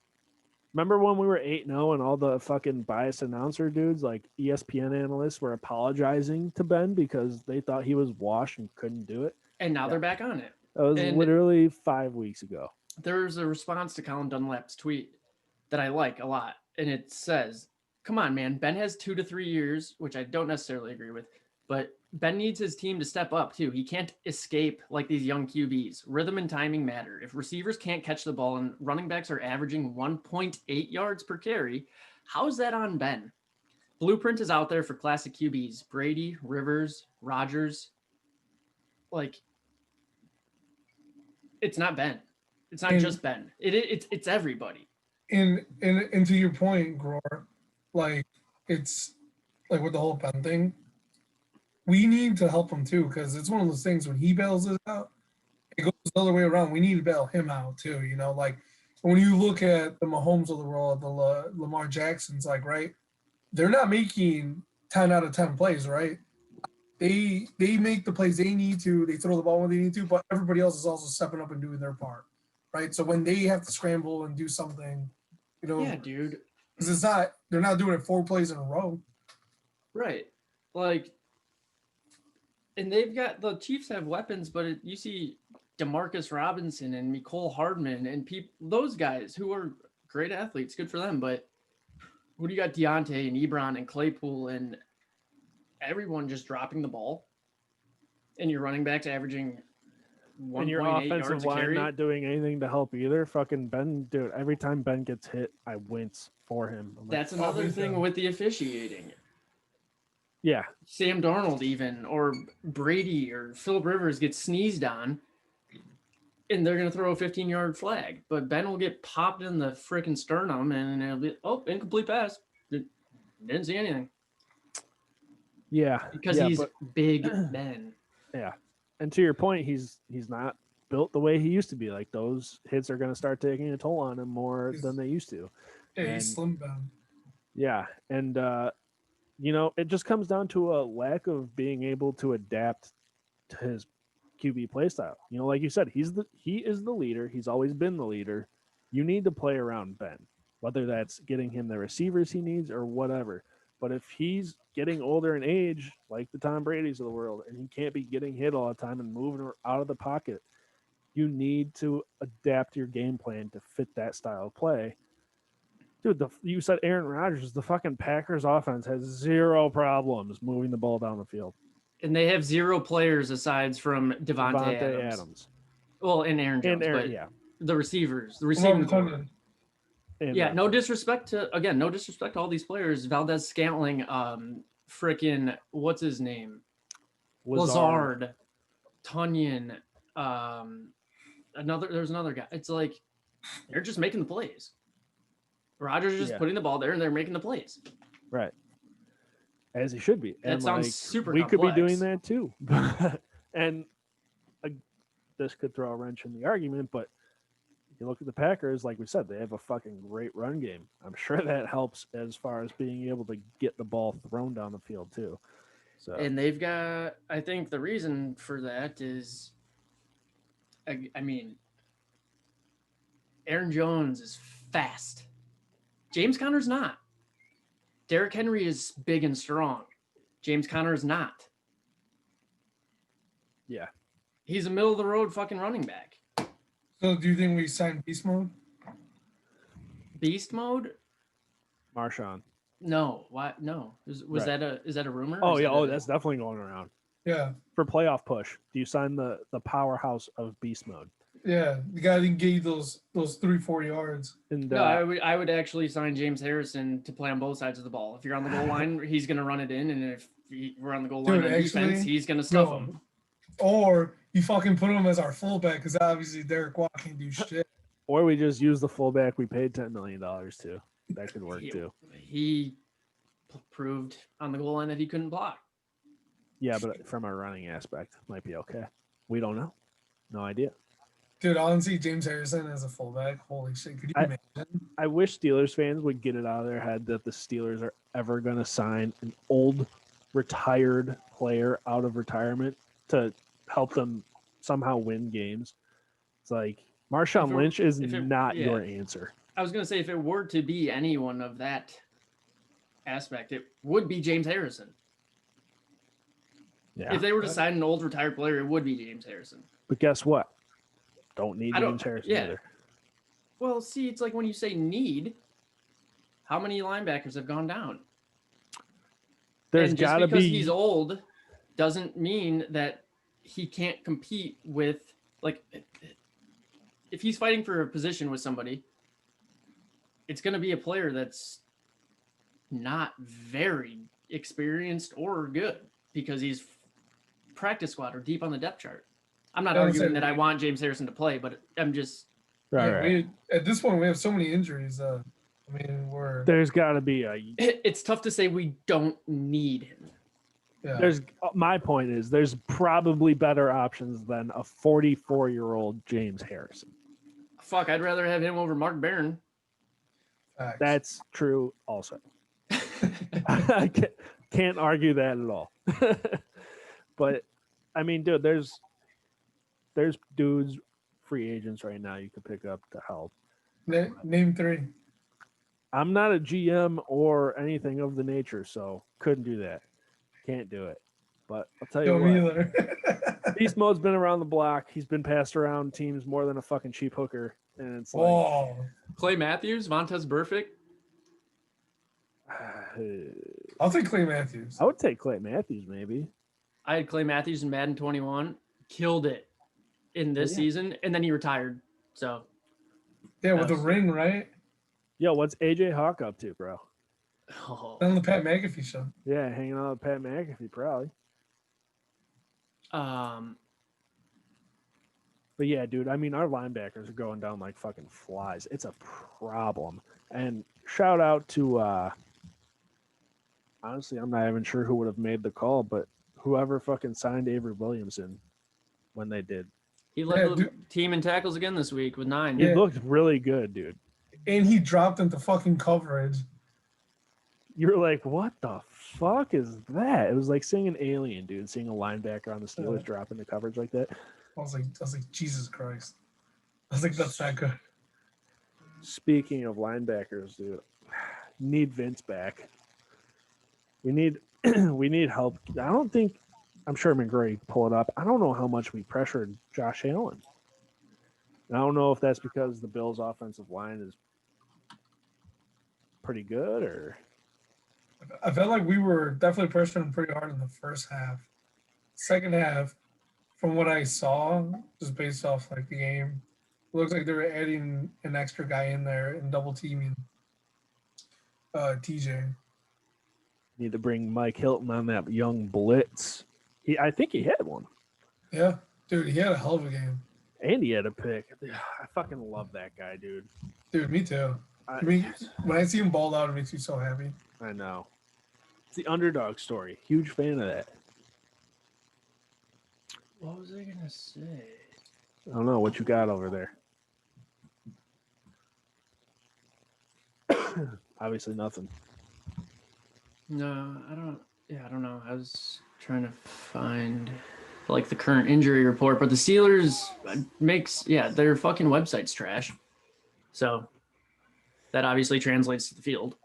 Remember when we were 8-0 and all the fucking biased announcer dudes, like ESPN analysts, were apologizing to Ben because they thought he was washed and couldn't do it? And now they're back on it. That was literally 5 weeks ago. There's a response to Colin Dunlap's tweet that I like a lot. And it says, come on, man. Ben has 2 to 3 years, which I don't necessarily agree with. But Ben needs his team to step up, too. He can't escape like these young QBs. Rhythm and timing matter. If receivers can't catch the ball and running backs are averaging 1.8 yards per carry, how is that on Ben? Blueprint is out there for classic QBs. Brady, Rivers, Rodgers. Like, it's not Ben. It's not just Ben. It's everybody. And to your point, Groar, like, it's like with the whole Ben thing, we need to help him too, because it's one of those things when he bails us out, it goes the other way around. We need to bail him out too, you know. Like, when you look at the Mahomes of the world, the Lamar Jacksons, like, right, they're not making 10 out of 10 plays, right? They make the plays they need to, they throw the ball when they need to, but everybody else is also stepping up and doing their part, right? So when they have to scramble and do something, you know, yeah, dude, because they're not doing it 4 plays in a row, right? Like, and the Chiefs have weapons, but you see Demarcus Robinson and Mecole Hardman and those guys who are great athletes, good for them. But when you got Deontay and Ebron and Claypool and everyone just dropping the ball, and your running backs averaging And your 1.8 offensive yards a line carry. not doing anything to help either. Fucking Ben, dude, every time Ben gets hit, I wince for him. I'm like, That's another me thing too. with the officiating. yeah, Sam Darnold even, or Brady or Philip Rivers gets sneezed on, and they're going to throw a 15-yard flag. But Ben will get popped in the freaking sternum, and it'll be, oh, incomplete pass. Didn't see anything. yeah. Because yeah, he's but, Big Ben. yeah. And to your point, he's not built the way he used to be. Like those hits are going to start taking a toll on him more than they used to. Yeah, And- he's slim bound. Yeah, and it just comes down to a lack of being able to adapt to his QB play style. Like you said, he is the leader. He's always been the leader. You need to play around Ben, whether that's getting him the receivers he needs or whatever. But if he's getting older in age, like the Tom Brady's of the world, and he can't be getting hit all the time and moving out of the pocket, you need to adapt your game plan to fit that style of play. Dude, you said Aaron Rodgers. The fucking Packers offense has zero problems moving the ball down the field. And they have 0 players aside from Devontae Adams. Well, and Aaron Jones, And Aaron, but yeah. the receivers, the Robert receiving core. Tunyon. And Yeah, no disrespect to all these players. Valdez Scantling, frickin' what's his name? Lazard, Tunyon, there's another guy. It's like they're just making the plays. Rodgers is just Yeah. putting the ball there and they're making the plays. Right. As he should be. That And sounds super we could be doing complex. that too. And this could throw a wrench in the argument, but you look at the Packers, like we said, they have a fucking great run game. I'm sure that helps as far as being able to get the ball thrown down the field too. So And they've got, I think the reason for that is, I mean, Aaron Jones is fast. James Conner's not. Derrick Henry is big and strong. James Conner is not. yeah. He's a middle of the road fucking running back. So do you think we signed beast mode? Beast mode? Marshawn. No. Why? No. Is Right. that a rumor? Oh Is yeah, that that's definitely going around. Yeah. For playoff push, do you sign the powerhouse of beast mode? Yeah. The guy didn't give you those 3-4 yards. And No, I would actually sign James Harrison to play on both sides of the ball. If you're on the goal line, he's going to run it in, and if we're on the goal line Dude, on defense, actually, he's going to stuff no. him. Or you fucking put him as our fullback because obviously Derek Watt can't do shit. or we just use the fullback we paid $10 million to. That could work too. He proved on the goal line that he couldn't block. Yeah, but from a running aspect, might be okay. We don't know. No idea. Dude, honestly, James Harrison as a fullback, holy shit. Could you imagine? I wish Steelers fans would get it out of their head that the Steelers are ever going to sign an old, retired player out of retirement to help them somehow win games. It's like Marshawn Lynch is not your answer. I was going to say, if it were to be anyone of that aspect, it would be James Harrison. Yeah. If they were to sign an old retired player, it would be James Harrison. But guess what? Don't need James Harrison either. Well, see, it's like when you say need, how many linebackers have gone down? There's got to be. Because he's old doesn't mean that he can't compete with, like, if he's fighting for a position with somebody, it's going to be a player that's not very experienced or good because he's practice squad or deep on the depth chart. I'm not arguing that I want James Harrison to play, but I'm just right. At this point, we have so many injuries. I mean, there's got to be a. It's tough to say we don't need him. Yeah. My point is there's probably better options than a 44-year-old James Harrison. Fuck, I'd rather have him over Mark Barron. Facts. That's true also. I can't argue that at all. But I mean, dude, there's dudes, free agents right now you could pick up to help. Name 3. I'm not a GM or anything of the nature, so couldn't do that. Can't do it. But I'll tell you what. Beast Mode's been around the block. He's been passed around teams more than a fucking cheap hooker. And it's like Clay Matthews, Vontez Burfict. I'll take Clay Matthews. I would take Clay Matthews, maybe. I had Clay Matthews in Madden 21. Killed it. in this yeah. season, and then he retired. So Yeah, with the That's- ring, right? Yo, what's AJ Hawk up to, bro? On the Pat McAfee show. Yeah, hanging out with Pat McAfee, probably. um, But yeah, dude, I mean, our linebackers are going down like fucking flies. It's a problem. And shout out to, honestly, I'm not even sure who would have made the call, but whoever fucking signed Avery Williamson when they did. he led Yeah, the dude. team in tackles again this week with 9. He Yeah. looked really good, dude. And he dropped into fucking coverage. You're like, what the fuck is that? It was like seeing an alien, dude, seeing a linebacker on the Steelers Yeah. drop into coverage like that. I was like, Jesus Christ. I was like, that's that good. Speaking of linebackers, dude, need Vince back. We need we need help. I don't think I'm sure McGrady pull it up. I don't know how much we pressured Josh Allen. I don't know if that's because the Bills' offensive line is pretty good or I felt like we were definitely pressuring him pretty hard in the first half. Second half, from what I saw, just based off like the game, it looks like they were adding an extra guy in there and double teaming TJ. need to bring Mike Hilton on that young blitz. I think he had one. Yeah, dude, he had a hell of a game. And he had a pick. I fucking love that guy, dude. Dude, me too. I mean, when I see him balled out, it makes me so happy. I know. It's the underdog story. Huge fan of that. What was I gonna say? I don't know what you got over there. Obviously nothing. No, I don't. Yeah, I don't know. I was trying to find like the current injury report, but the Steelers their fucking website's trash. So that obviously translates to the field.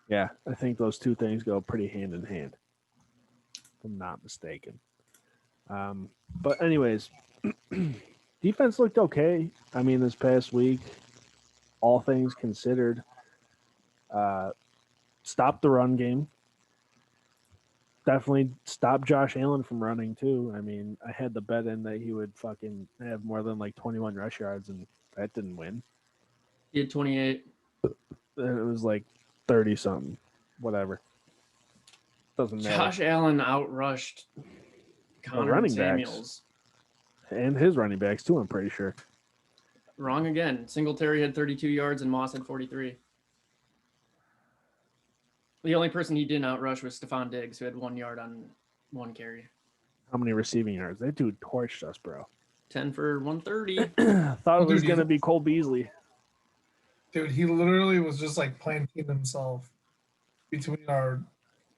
Yeah, I think those two things go pretty hand in hand. If I'm not mistaken. But anyways, defense looked okay. I mean, this past week, all things considered, stopped the run game. Definitely stopped Josh Allen from running too. I mean, I had the bet in that he would fucking have more than like 21 rush yards, and that didn't win. He had 28. And it was like 30 something, whatever. Doesn't matter. Josh Allen outrushed Connor running backs. Samuels. And his running backs too, I'm pretty sure. Wrong again. Singletary had 32 yards and Moss had 43. The only person he didn't outrush was Stephon Diggs, who had 1 yard on 1 carry. How many receiving yards? That dude torched us, bro. 10 for 130. Thought it was Dude, going to be Cole Beasley. Dude, he literally was just like planting himself between our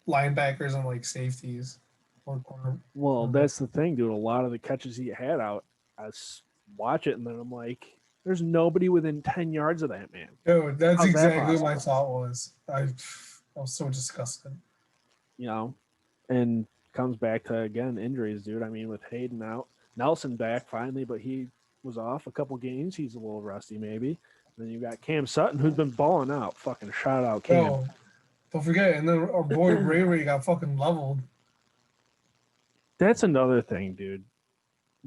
linebackers and like safeties. Or corner. Well, that's the thing, dude. A lot of the catches he had out, watch it, and then I'm like, there's nobody within 10 yards of that man. Dude, that's How's that exactly what my possible? thought was. I was so disgusted. You know, and comes back to, again, injuries, dude. I mean, with Hayden out, Nelson back finally, but he was off a couple games. He's a little rusty, maybe. Then you got Cam Sutton, who's been balling out. Fucking shout out, Cam. Bro, don't forget, and then our boy Ray got fucking leveled. That's another thing, dude.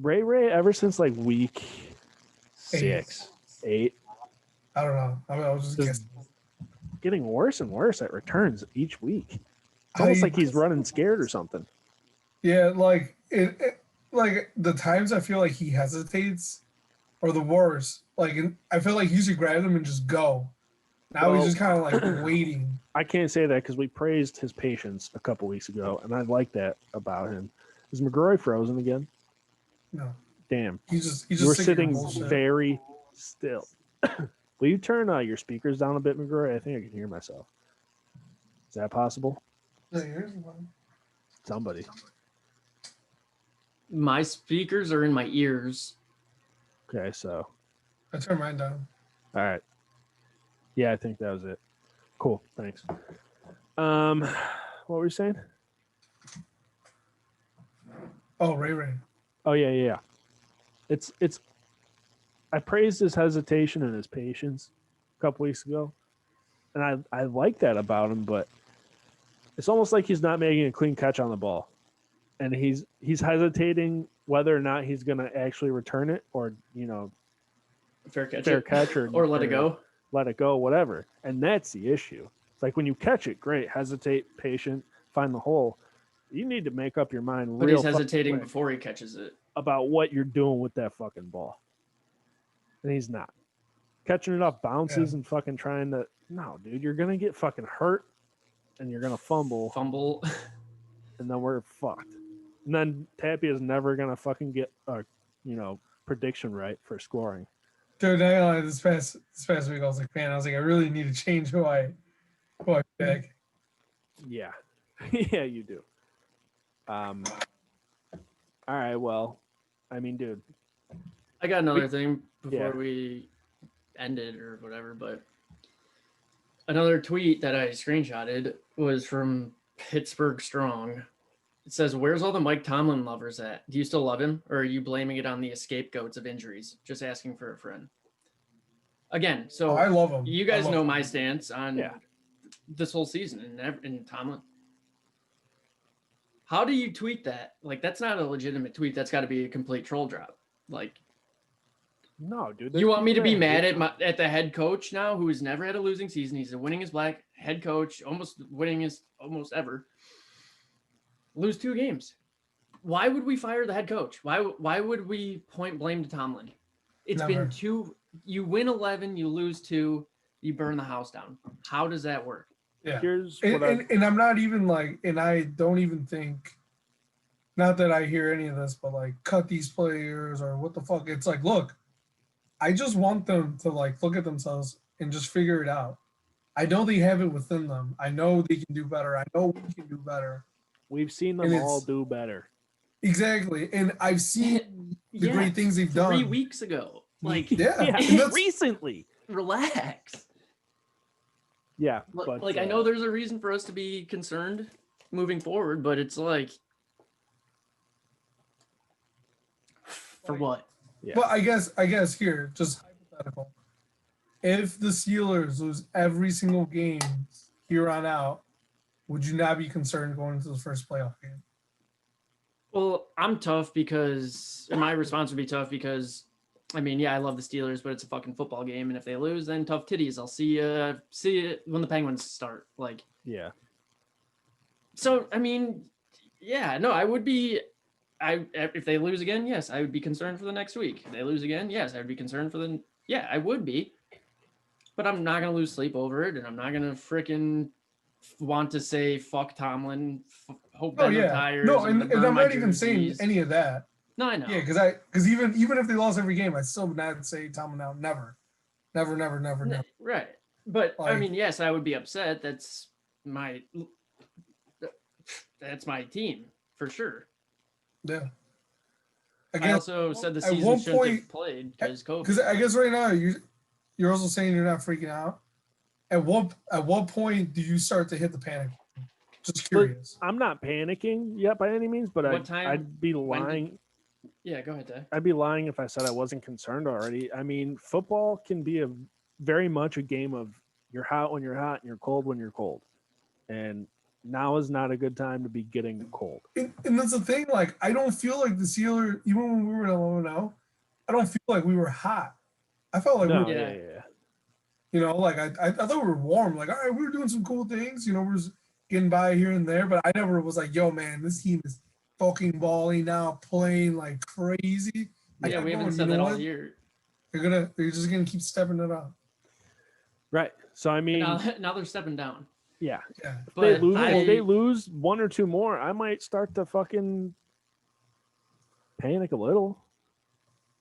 Ray, ever since like week 6, 8, I don't know. I was just Just- guessing. getting worse and worse at returns each week. It's almost like he's running scared or something. Yeah, like like the times I feel like he hesitates are the worst. Like I feel like he usually grab them and just go. Now Well- he's just kind of like waiting. I can't say that because we praised his patience a couple weeks ago, and I like that about him. Is McGrory frozen again? No, Damn. he's just You were sick of your sitting bullshit. very still. Will you turn your speakers down a bit, McGrory? I think I can hear myself. Is that possible? Yeah, here's one. Somebody. My speakers are in my ears. Okay, so I turned mine down. all right. Yeah, I think that was it. Cool. Thanks. What were you saying? Oh, Ray. Oh yeah. It's I praised his hesitation and his patience a couple weeks ago. And I like that about him, but it's almost like he's not making a clean catch on the ball. and he's hesitating whether or not he's going to actually return it or Fair catch. fair it. catch Or let it go. let it go, whatever. And that's the issue. It's like when you catch it, great, hesitate, patient, find the hole. You need to make up your mind But real he's hesitating quick before he catches it. about what you're doing with that fucking ball. And he's not. Catching it off bounces and fucking trying to no, dude, you're gonna get fucking hurt and you're gonna fumble and then we're fucked. And then Tapia is never gonna fucking get a prediction right for scoring. Dude, this past week I was like, man, I really need to change who I pick. Yeah. Yeah, you do. All right, well, I mean, dude. I got another thing before yeah. we end it or whatever, but another tweet that I screenshotted was from Pittsburgh Strong. It says, "Where's all the Mike Tomlin lovers at? Do you still love him, or are you blaming it on the scapegoats of injuries? Just asking for a friend." Again, so I love him. You guys know my him. stance on this whole season and Tomlin. How do you tweet that? Like, that's not a legitimate tweet. That's got to be a complete troll drop. Like, no, dude. You want me to be mad at the head coach now, who has never had a losing season? He's a winningest black head coach, almost winningest almost ever. Lose 2 games. Why would we fire the head coach? Why would we point blame to Tomlin? It's been 2. You win 11, you lose 2, you burn the house down. How does that work? Yeah. Here's and I'm not even like, and I don't even think, not that I hear any of this, but like cut these players or what the fuck. It's like, look, I just want them to like look at themselves and just figure it out. I know they have it within them. I know they can do better. I know we can do better. We've seen them all do better. Exactly. And I've seen the great things they've done 3 weeks ago. Like, recently. Relax. Yeah. But, like, I know there's a reason for us to be concerned moving forward, but it's like, for what? Yeah. But I guess here, just hypothetical. If the Steelers lose every single game here on out, would you not be concerned going into the first playoff game? Well, I'm tough because my response would be tough because, I mean, yeah, I love the Steelers, but it's a fucking football game, and if they lose, then tough titties. I'll see you when the Penguins start. Like, yeah. So I mean, yeah, no, I would be. If they lose again, yes, I would be concerned for the next week. If they lose again, yes, I would be concerned for the. Yeah, I would be. But I'm not gonna lose sleep over it, and I'm not gonna freaking want to say fuck Tomlin. Hope Ben retires. No, and I'm not even saying any of that. No, I know. Yeah, because even if they lost every game, I still would not say Tomlin out. Never. Right, but like, I mean, yes, I would be upset. That's my team for sure. Yeah. I also said the season shouldn't have played because COVID. Because I guess right now you're also saying you're not freaking out. At what point do you start to hit the panic? Just curious. I'm not panicking yet by any means, but I'd be lying. Yeah, go ahead, Dave. I'd be lying if I said I wasn't concerned already. I mean, football can be very much a game of you're hot when you're hot and you're cold when you're cold. And now is not a good time to be getting cold. And that's the thing. Like, I don't feel like the Steelers, even when we were at 11-0, I don't feel like we were hot. I felt like we were. Yeah. You know, like I thought we were warm. Like, all right, we were doing some cool things. You know, we're just getting by here and there. But I never was like, yo, man, this team is fucking balling now, playing like crazy. Yeah, we haven't said that all year. They're just gonna keep stepping it up. Right. So I mean, now they're stepping down. Yeah. If they lose 1 or 2 more, I might start to fucking panic a little.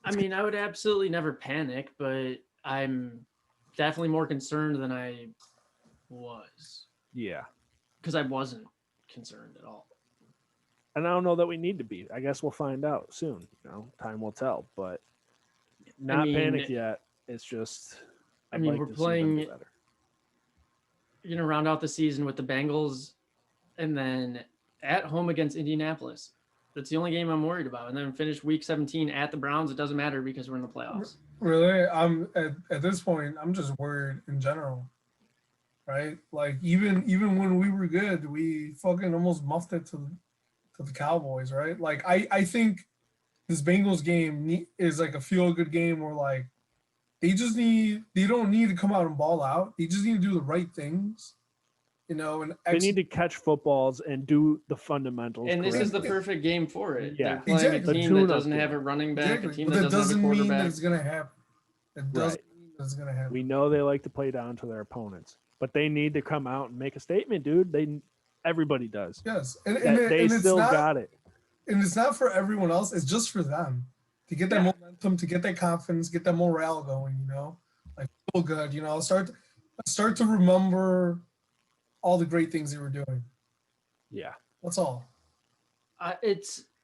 I mean, I would absolutely never panic, but I'm definitely more concerned than I was. Yeah. Because I wasn't concerned at all. And I don't know that we need to be. I guess we'll find out soon. You know, time will tell. But not panic yet. It's just. We're playing. You're going to round out the season with the Bengals, and then at home against Indianapolis. That's the only game I'm worried about. And then finish week 17 at the Browns. It doesn't matter because we're in the playoffs. Really, I'm at this point. I'm just worried in general, right? Like even when we were good, we fucking almost muffed it to to the Cowboys, right? Like I think this Bengals game is like a feel good game where like they don't need to come out and ball out. They just need to do the right things, and They need to catch footballs and do the fundamentals. And this is the correctly. perfect game for it. Yeah. They're playing Exactly. a team The that tune-up doesn't have game. a running back, a exactly. team But that that doesn't have a doesn't mean that quarterback. it's gonna happen. That doesn't Right. mean that it's gonna happen. We know they like to play down to their opponents, but they need to come out and make a statement, dude. Everybody does. Yes, They and it's still not got it. and it's not for everyone else. It's just for them to get that momentum, to get that confidence, get that morale going. Like feel good. Start to remember all the great things they were doing. Yeah. That's all.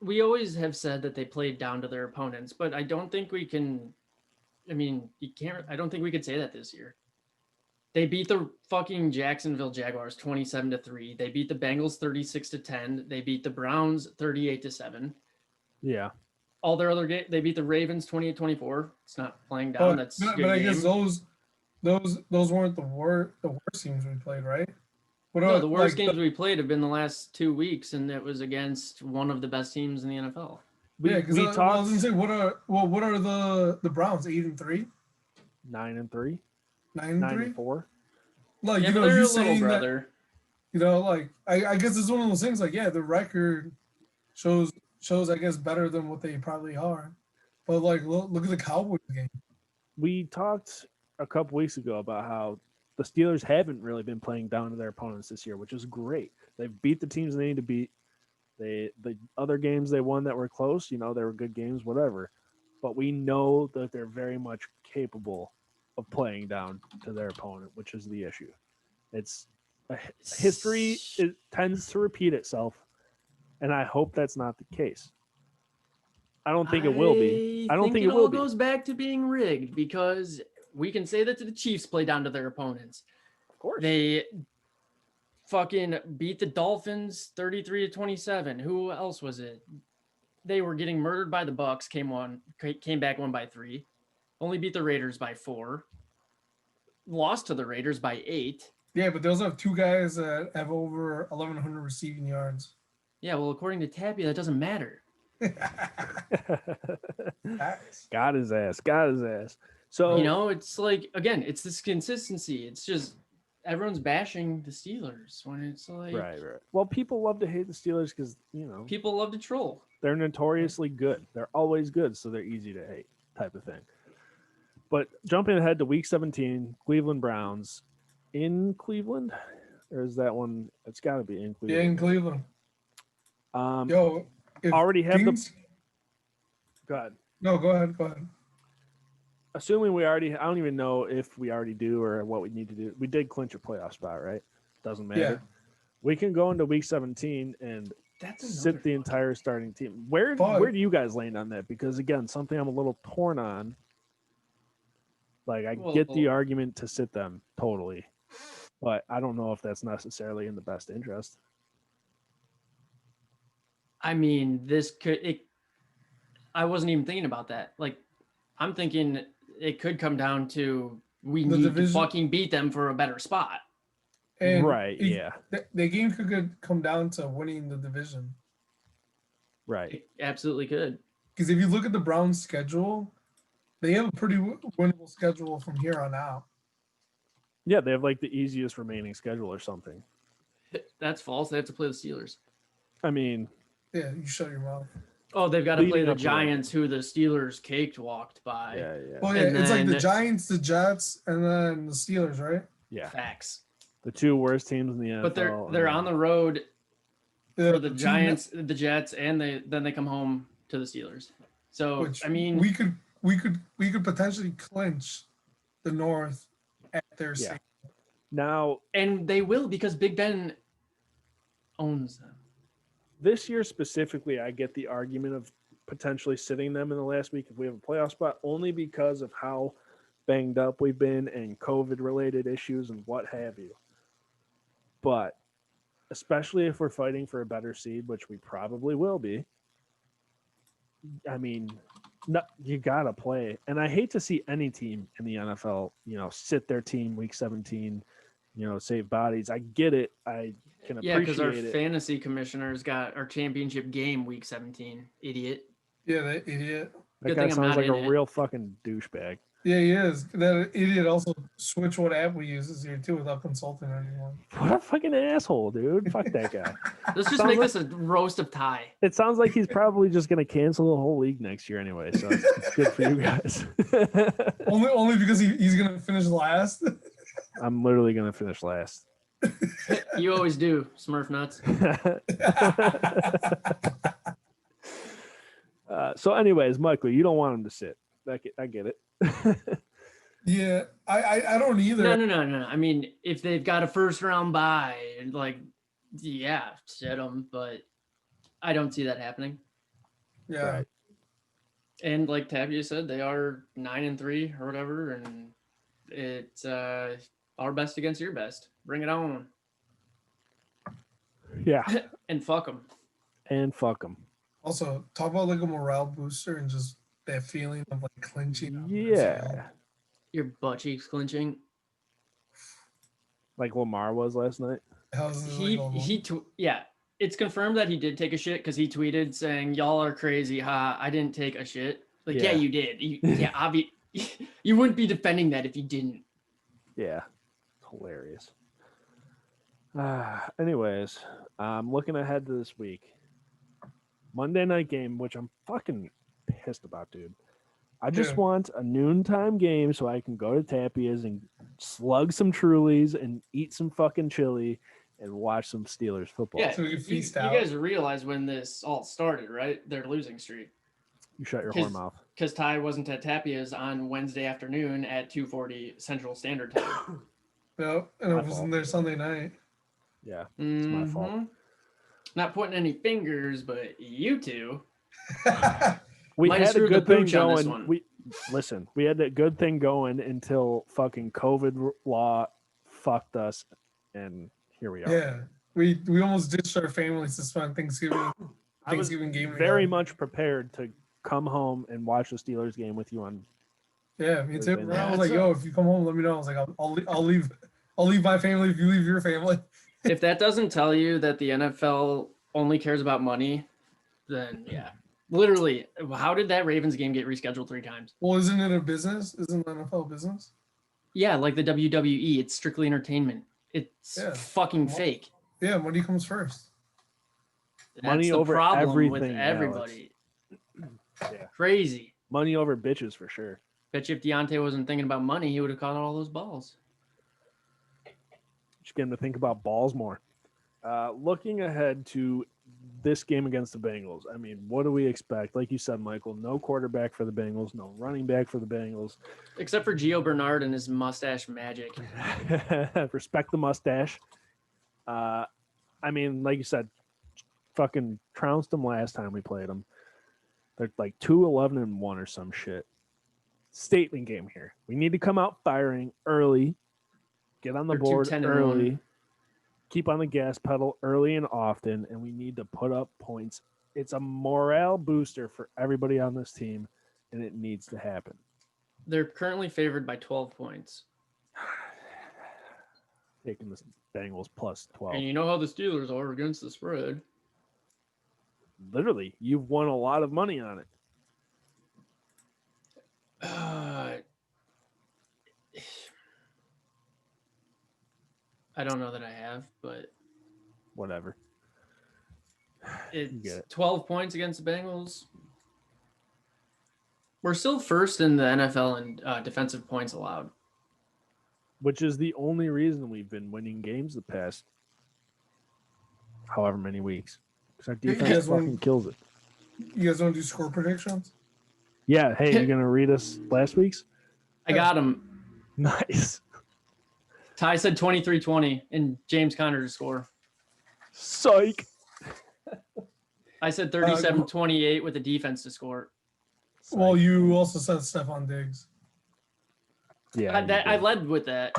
We always have said that they played down to their opponents, but I don't think we can. I mean, you can't. I don't think we could say that this year. They beat the fucking Jacksonville Jaguars 27-3. They beat the Bengals 36-10. They beat the Browns 38-7. Yeah. All their other games, they beat the Ravens 28-24. It's not playing down. That's a good but I game. guess those weren't the worst teams we played, right? No, the worst games we played have been the last 2 weeks, and it was against one of the best teams in the NFL. Because I was gonna say, what are the Browns 8-3, 9-3, 9-3, 9-4. like Yeah, but they're you a little saying brother. that, like I guess it's one of those things. Like the record shows I guess better than what they probably are, but like look at the Cowboys game. We talked a couple weeks ago about how the Steelers haven't really been playing down to their opponents this year, which is great. They've beat the teams they need to beat. The other games they won that were close, they were good games, whatever. But we know that they're very much capable of playing down to their opponent, which is the issue. It's history. It tends to repeat itself, and I hope that's not the case. I don't think it will be. I don't think it will all be. goes back to being rigged because we can say that the Chiefs play down to their opponents. Of course. They fucking beat the Dolphins 33-27. Who else was it? They were getting murdered by the Bucks. Came back, won by 3. Only beat the Raiders by 4. Lost to the Raiders by 8. Yeah, but they also have 2 guys that have over 1,100 receiving yards. Yeah, well, according to Tappy, that doesn't matter. Got his ass. So it's like, again, it's this consistency. It's just everyone's bashing the Steelers when it's like right. Well, people love to hate the Steelers because people love to troll. They're notoriously good. They're always good, so they're easy to hate, type of thing. But jumping ahead to Week 17, Cleveland Browns in Cleveland, or is that one? It's got to be in Cleveland. Yeah, in Cleveland. Already have the. Go ahead. No, go ahead. Assuming we already, I don't even know if we already do or what we need to do. We did clinch a playoff spot, right? Doesn't matter. Yeah. We can go into Week 17 and sit the entire starting team. Where do you guys land on that? Because again, something I'm a little torn on. Like I get the argument to sit them totally, but I don't know if that's necessarily in the best interest. I mean, I wasn't even thinking about that. Like, I'm thinking it could come down to we need to fucking beat them for a better spot. And yeah. The game could come down to winning the division. Right. It absolutely could. Because if you look at the Browns' schedule, they have a pretty winnable schedule from here on out. Yeah, they have like the easiest remaining schedule or something. That's false. They have to play the Steelers. I mean, yeah, you shut your mouth. Oh, they've got to play the Giants, who the Steelers walked by. Yeah. Well, yeah, it's like the Giants, the Jets, and then the Steelers, right? Yeah. Facts. The 2 worst teams in the NFL. But they're on the road for the Giants, the Jets, and then they come home to the Steelers. So I mean, we could potentially clinch the North at their stadium. Now, and they will because Big Ben owns them. This year specifically, I get the argument of potentially sitting them in the last week if we have a playoff spot, only because of how banged up we've been and COVID-related issues and what have you. But especially if we're fighting for a better seed, which we probably will be, I mean, you got to play. And I hate to see any team in the NFL, sit their team Week 17 save bodies. I get it. I can Yeah, because our appreciate it. fantasy commissioners got our championship game week 17. Idiot. Yeah, that idiot. That Good guy thing I'm sounds not like a in it. real fucking douchebag. Yeah, he is. That idiot also switched what app we use this year too without consulting anyone. What a fucking asshole, dude. Fuck that guy. Let's just Sounds make like- this a roast of Ty. It sounds like he's probably just going to cancel the whole league next year anyway. So it's good for you guys. Only because he's gonna finish last. I'm literally going to finish last. You always do, Smurf nuts. So, anyways, Michael, you don't want him to sit. I get it. Yeah, I don't either. No. I mean, if they've got a first round bye, like, yeah, sit them. But I don't see that happening. Yeah, Right. And like Tapia said, they are 9-3 or whatever, and it's our best against your best. Bring it on, Yeah. and fuck them. And fuck him. Also, talk about like a morale booster and just that feeling of like clinching. on Yeah. yourself. Your butt cheeks clenching. Like Lamar was last night. How's it like, Yeah. It's confirmed that he did take a shit because he tweeted saying, "Y'all are crazy, ha! I didn't take a shit." Like, yeah, Yeah. you did. You wouldn't be defending that if you didn't. Yeah. Hilarious. Anyways, I'm looking ahead to this week. Monday night game, which I'm fucking pissed about, dude. I just Yeah. want a noontime game so I can go to Tapia's and slug some Trulies and eat some fucking chili and watch some Steelers football. Yeah, So we can you feast out. guys realize when this all started, right? Their losing streak. You shut your 'Cause- whore mouth. Because Ty wasn't at Tapia's on Wednesday afternoon at 2:40 Central Standard Time. No, and I My was fault. in there Sunday night. Yeah, it's my fault. Mhm. Not pointing any fingers, but you two. We Might had a screw the good thing pooch on this going. one. We had that good thing going until fucking COVID law fucked us, and here we are. Yeah, we almost ditched our families to spend Thanksgiving I was game. very together. much prepared to come home and watch the Steelers game with you on. Yeah, me too. Yeah, I was like, yo, if you come home, let me know. I was like, I'll leave my family if you leave your family. If that doesn't tell you that the NFL only cares about money, then yeah. Literally, how did that Ravens game get rescheduled 3 times? Well, isn't it a business? Isn't the NFL a business? Yeah, like the WWE, it's strictly entertainment. It's Yeah. fucking Well, fake. Yeah, money comes first. That's Money the over problem with everything, everybody. Yeah. Crazy. Money over bitches for sure. Bet you if Deontay wasn't thinking about money, he would have caught all those balls. Just getting to think about balls more. Looking ahead to this game against the Bengals, I mean, what do we expect? Like you said, Michael, no quarterback for the Bengals, no running back for the Bengals. Except for Gio Bernard and his mustache magic. Respect the mustache. I mean, like you said, fucking trounced them last time we played them. They're like 2-11-1 or some shit. Statement game here. We need to come out firing early, get on the They're board 2-10-1. early, keep on the gas pedal early and often, and we need to put up points. It's a morale booster for everybody on this team, and it needs to happen. They're currently favored by 12 points. Taking the Bengals plus 12. And you know how the Steelers are against the spread. Literally, you've won a lot of money on it. I don't know that I have, but Whatever. it's get it. 12 points against the Bengals. We're still first in the NFL in defensive points allowed. Which is the only reason we've been winning games the past however many weeks. Because our You defense guys fucking want- kills it. You guys want to do score predictions? Yeah, hey, you gonna read us last week's? I got him. Nice. Ty said 23-20 and James Conner to score. Psych. I said 37-28 with the defense to score. Well, you also said Stephon Diggs. Yeah. you I did. led with that.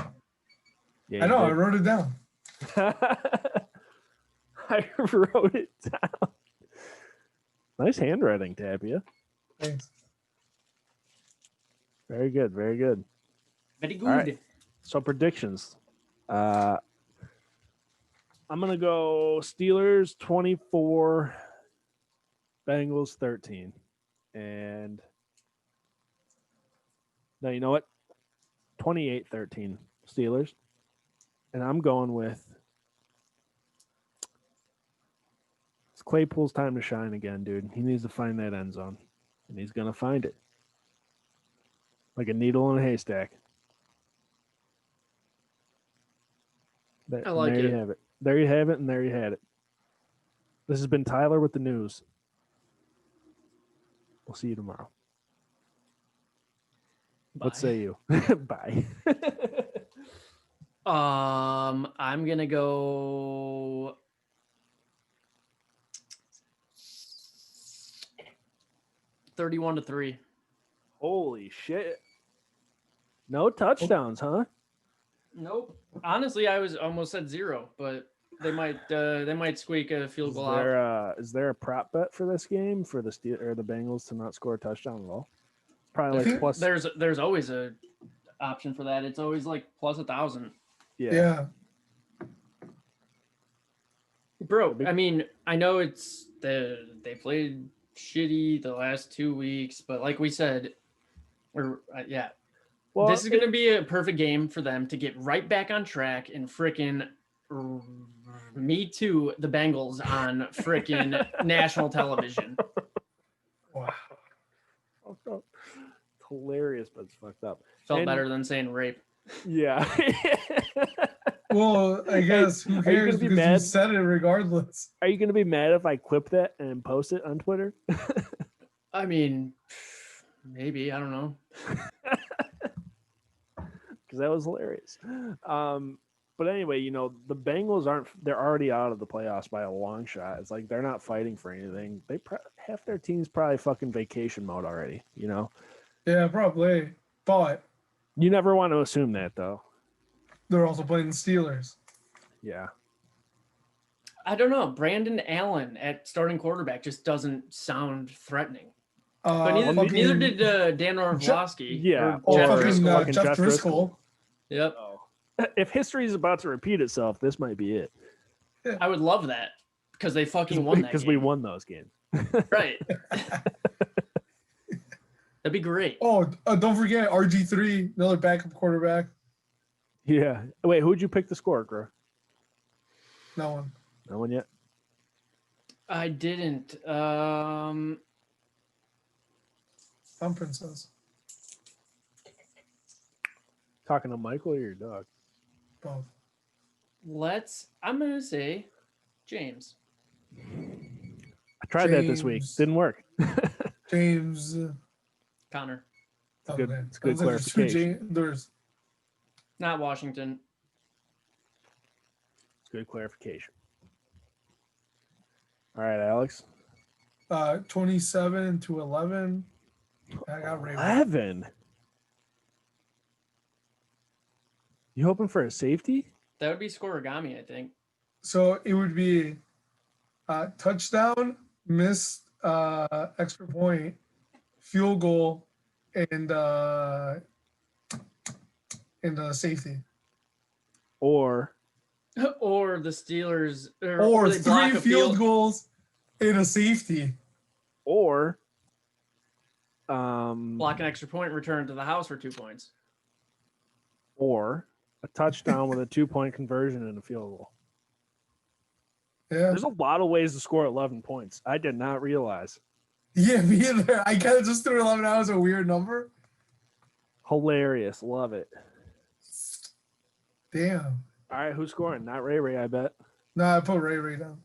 Yeah, I know. I you wrote it down. did. I wrote it down. Nice handwriting, Tapia. Thanks. Very good. Very good. Very good. All right. So predictions. I'm gonna go Steelers 24, Bengals 13, and no, you know what? 28-13 Steelers, and I'm going with it's Claypool's time to shine again, dude. He needs to find that end zone, and he's gonna find it like a needle in a haystack. I like there it. you have it. There you have it, and there you had it. This has been Tyler with the news. We'll see you tomorrow. What Bye. say you? Bye. I'm gonna go 31-3. Holy shit. No touchdowns, huh? Nope. Honestly, I was almost at 0, but they might squeak a field goal out. Is there a prop bet for this game for the Steel or the Bengals to not score a touchdown at all? It's probably like plus. There's always a option for that. It's always like plus 1,000. Yeah. Bro, I mean, I know they played shitty the last 2 weeks, but like we said, yeah, Well, this is going to be a perfect game for them to get right back on track and frickin' me too, the Bengals on frickin' national television. Wow. Fucked up. It's hilarious, but it's fucked up. Felt better than saying rape. Yeah. Well, I guess who Are you cares gonna be because you mad? said it regardless. Are you going to be mad if I clip that and post it on Twitter? I mean, maybe, I don't know. Because that was hilarious. But anyway, the Bengals they're already out of the playoffs by a long shot. It's like they're not fighting for anything. Half their team's probably fucking vacation mode already, Yeah, probably. But You never want to assume that, though. they're also playing the Steelers. Yeah. I don't know. Brandon Allen at starting quarterback just doesn't sound threatening. But neither did Dan Orlovsky. Yeah. Or Jeff fucking Driscoll. Jeff Driscoll. Yep. If history is about to repeat itself, this might be it. I would love that because they fucking won that Because game. we won those games. Right. That'd be great. Oh, don't forget RG3, another backup quarterback. Yeah. Wait, who'd you pick to score, Gro? No one. No one yet? I didn't. I'm Princess. Talking to Michael or your dog? Both. I'm going to say James. I tried that this week. James. Didn't work. James. Connor. It's good. Okay. It's good There's two clarification. there's Not Washington. It's good clarification. All right, Alex. 27-11. I got Ravens. 11. You hoping for a safety? That would be Scorigami, I think. So it would be touchdown, missed extra point, field goal, and safety. Or Or the Steelers. Or they block 3 a field goals and a safety. or block an extra point, return to the house for 2 points. or a touchdown with a 2-point conversion and a field goal. Yeah. There's a lot of ways to score 11 points. I did not realize. Yeah, me either. I kind of just threw 11 out as a weird number. Hilarious. Love it. Damn. All right, who's scoring? Not Ray Ray, I bet. Nah, I put Ray down.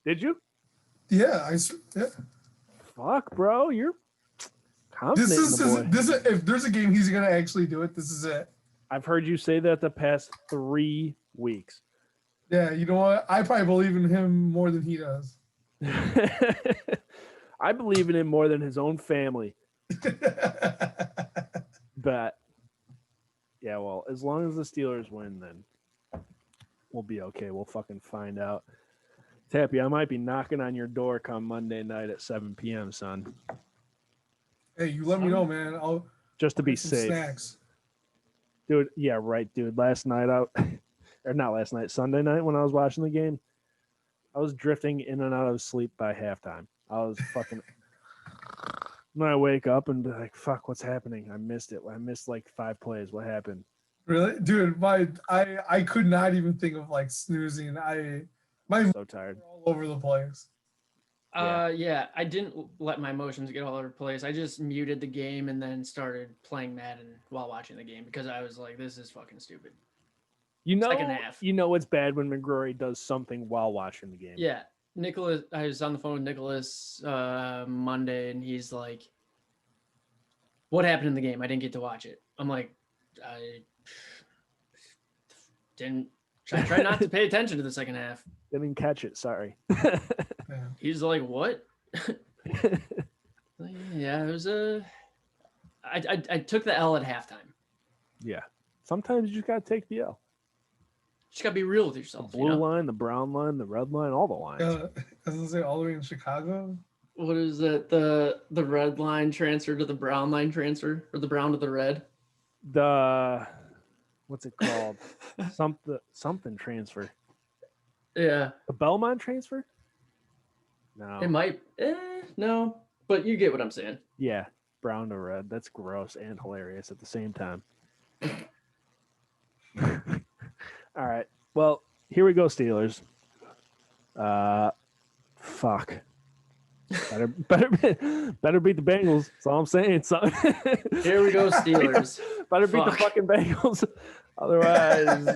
Did you? Yeah, yeah. Fuck, bro. You're confident This in the boy. is if there's a game he's gonna actually do it, this is it. I've heard you say that the past 3 weeks. Yeah, you know what? I probably believe in him more than he does. I believe in him more than his own family. But yeah, well, as long as the Steelers win, then we'll be okay. We'll fucking find out. Tappy, I might be knocking on your door come Monday night at 7 p.m., son. Hey, you let me know, man. I'll Just to be get some safe. snacks. Dude, yeah, right, dude. Last night out or not last night, Sunday night when I was watching the game, I was drifting in and out of sleep by halftime. I was fucking when I wake up and be like, fuck, what's happening? I missed it. I missed like 5 plays. What happened? Really, dude? I could not even think of like snoozing. My So tired. all over the place. Yeah, I didn't let my emotions get all over the place. I just muted the game and then started playing Madden while watching the game because I was like, this is fucking stupid. You know, Second half. you know it's bad when McGrory does something while watching the game. Yeah. Nicholas, I was on the phone with Nicholas Monday and he's like, what happened in the game? I didn't get to watch it. I'm like, I didn't. I tried not to pay attention to the second half. Didn't catch it. Sorry. Yeah. He's like, what? Yeah, it was I took the L at halftime. Yeah. Sometimes you just gotta take the L. Just gotta be real with The yourself. blue line, the brown line, the red line, all the lines. Doesn't it say all the way in Chicago? What is it? The red line transfer to the brown line transfer, or the brown to the red? The what's it called? something transfer. Yeah, The Belmont transfer? No. it might. No, but you get what I'm saying. Yeah, brown to red. That's gross and hilarious at the same time. All right. Well, here we go, Steelers. Fuck. Better beat the Bengals. That's all I'm saying. So Here we go, Steelers. better beat the Fuck. fucking Bengals. Otherwise,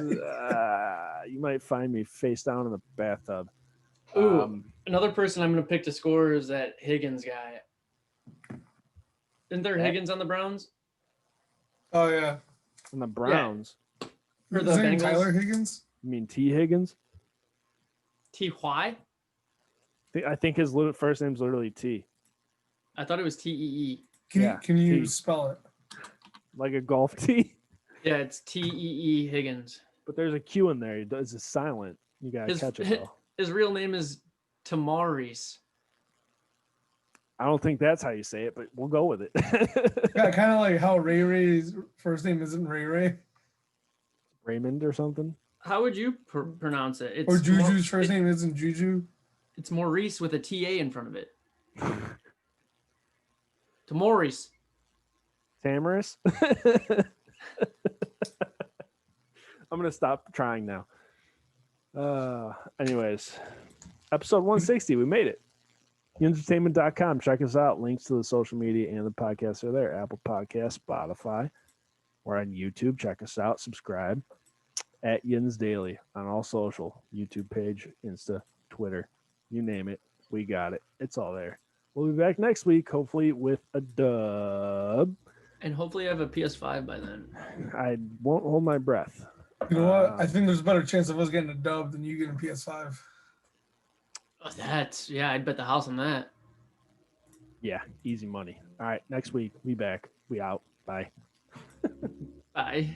you might find me face down in the bathtub. Ooh, another person I'm gonna pick to score is that Higgins guy. Isn't there That- Higgins on the Browns? Oh yeah. And the Browns. Or the His name Bengals? Tyler Higgins. You mean T. Higgins? T-Y? I think his first name's literally T. I thought it was T-E-E. Can you T. spell it? Like a golf tee. Yeah, it's T-E-E Higgins. But there's a Q in there. It's silent. You gotta His- catch it though. His real name is Tamaris. I don't think that's how you say it, but we'll go with it. Yeah, kind of like how Ray Ray's first name isn't Ray Ray, Raymond or something. How would you pronounce it? It's or Juju's first name isn't Juju. It's Maurice with a T-A in front of it. Tamaris. Tamaris. I'm gonna stop trying now. Anyways, episode 160. We made it. Yinzertainment.com. Check us out. Links to the social media and the podcasts are there. Apple Podcasts, Spotify. We're on YouTube. Check us out. Subscribe at Yins Daily on all social. YouTube page, Insta, Twitter. You name it. We got it. It's all there. We'll be back next week, hopefully with a dub. And hopefully I have a PS5 by then. I won't hold my breath. You know what? I think there's a better chance of us getting a dub than you getting a PS5. Oh, yeah, I'd bet the house on that. Yeah, easy money. All right, next week, we back. We out. Bye. Bye.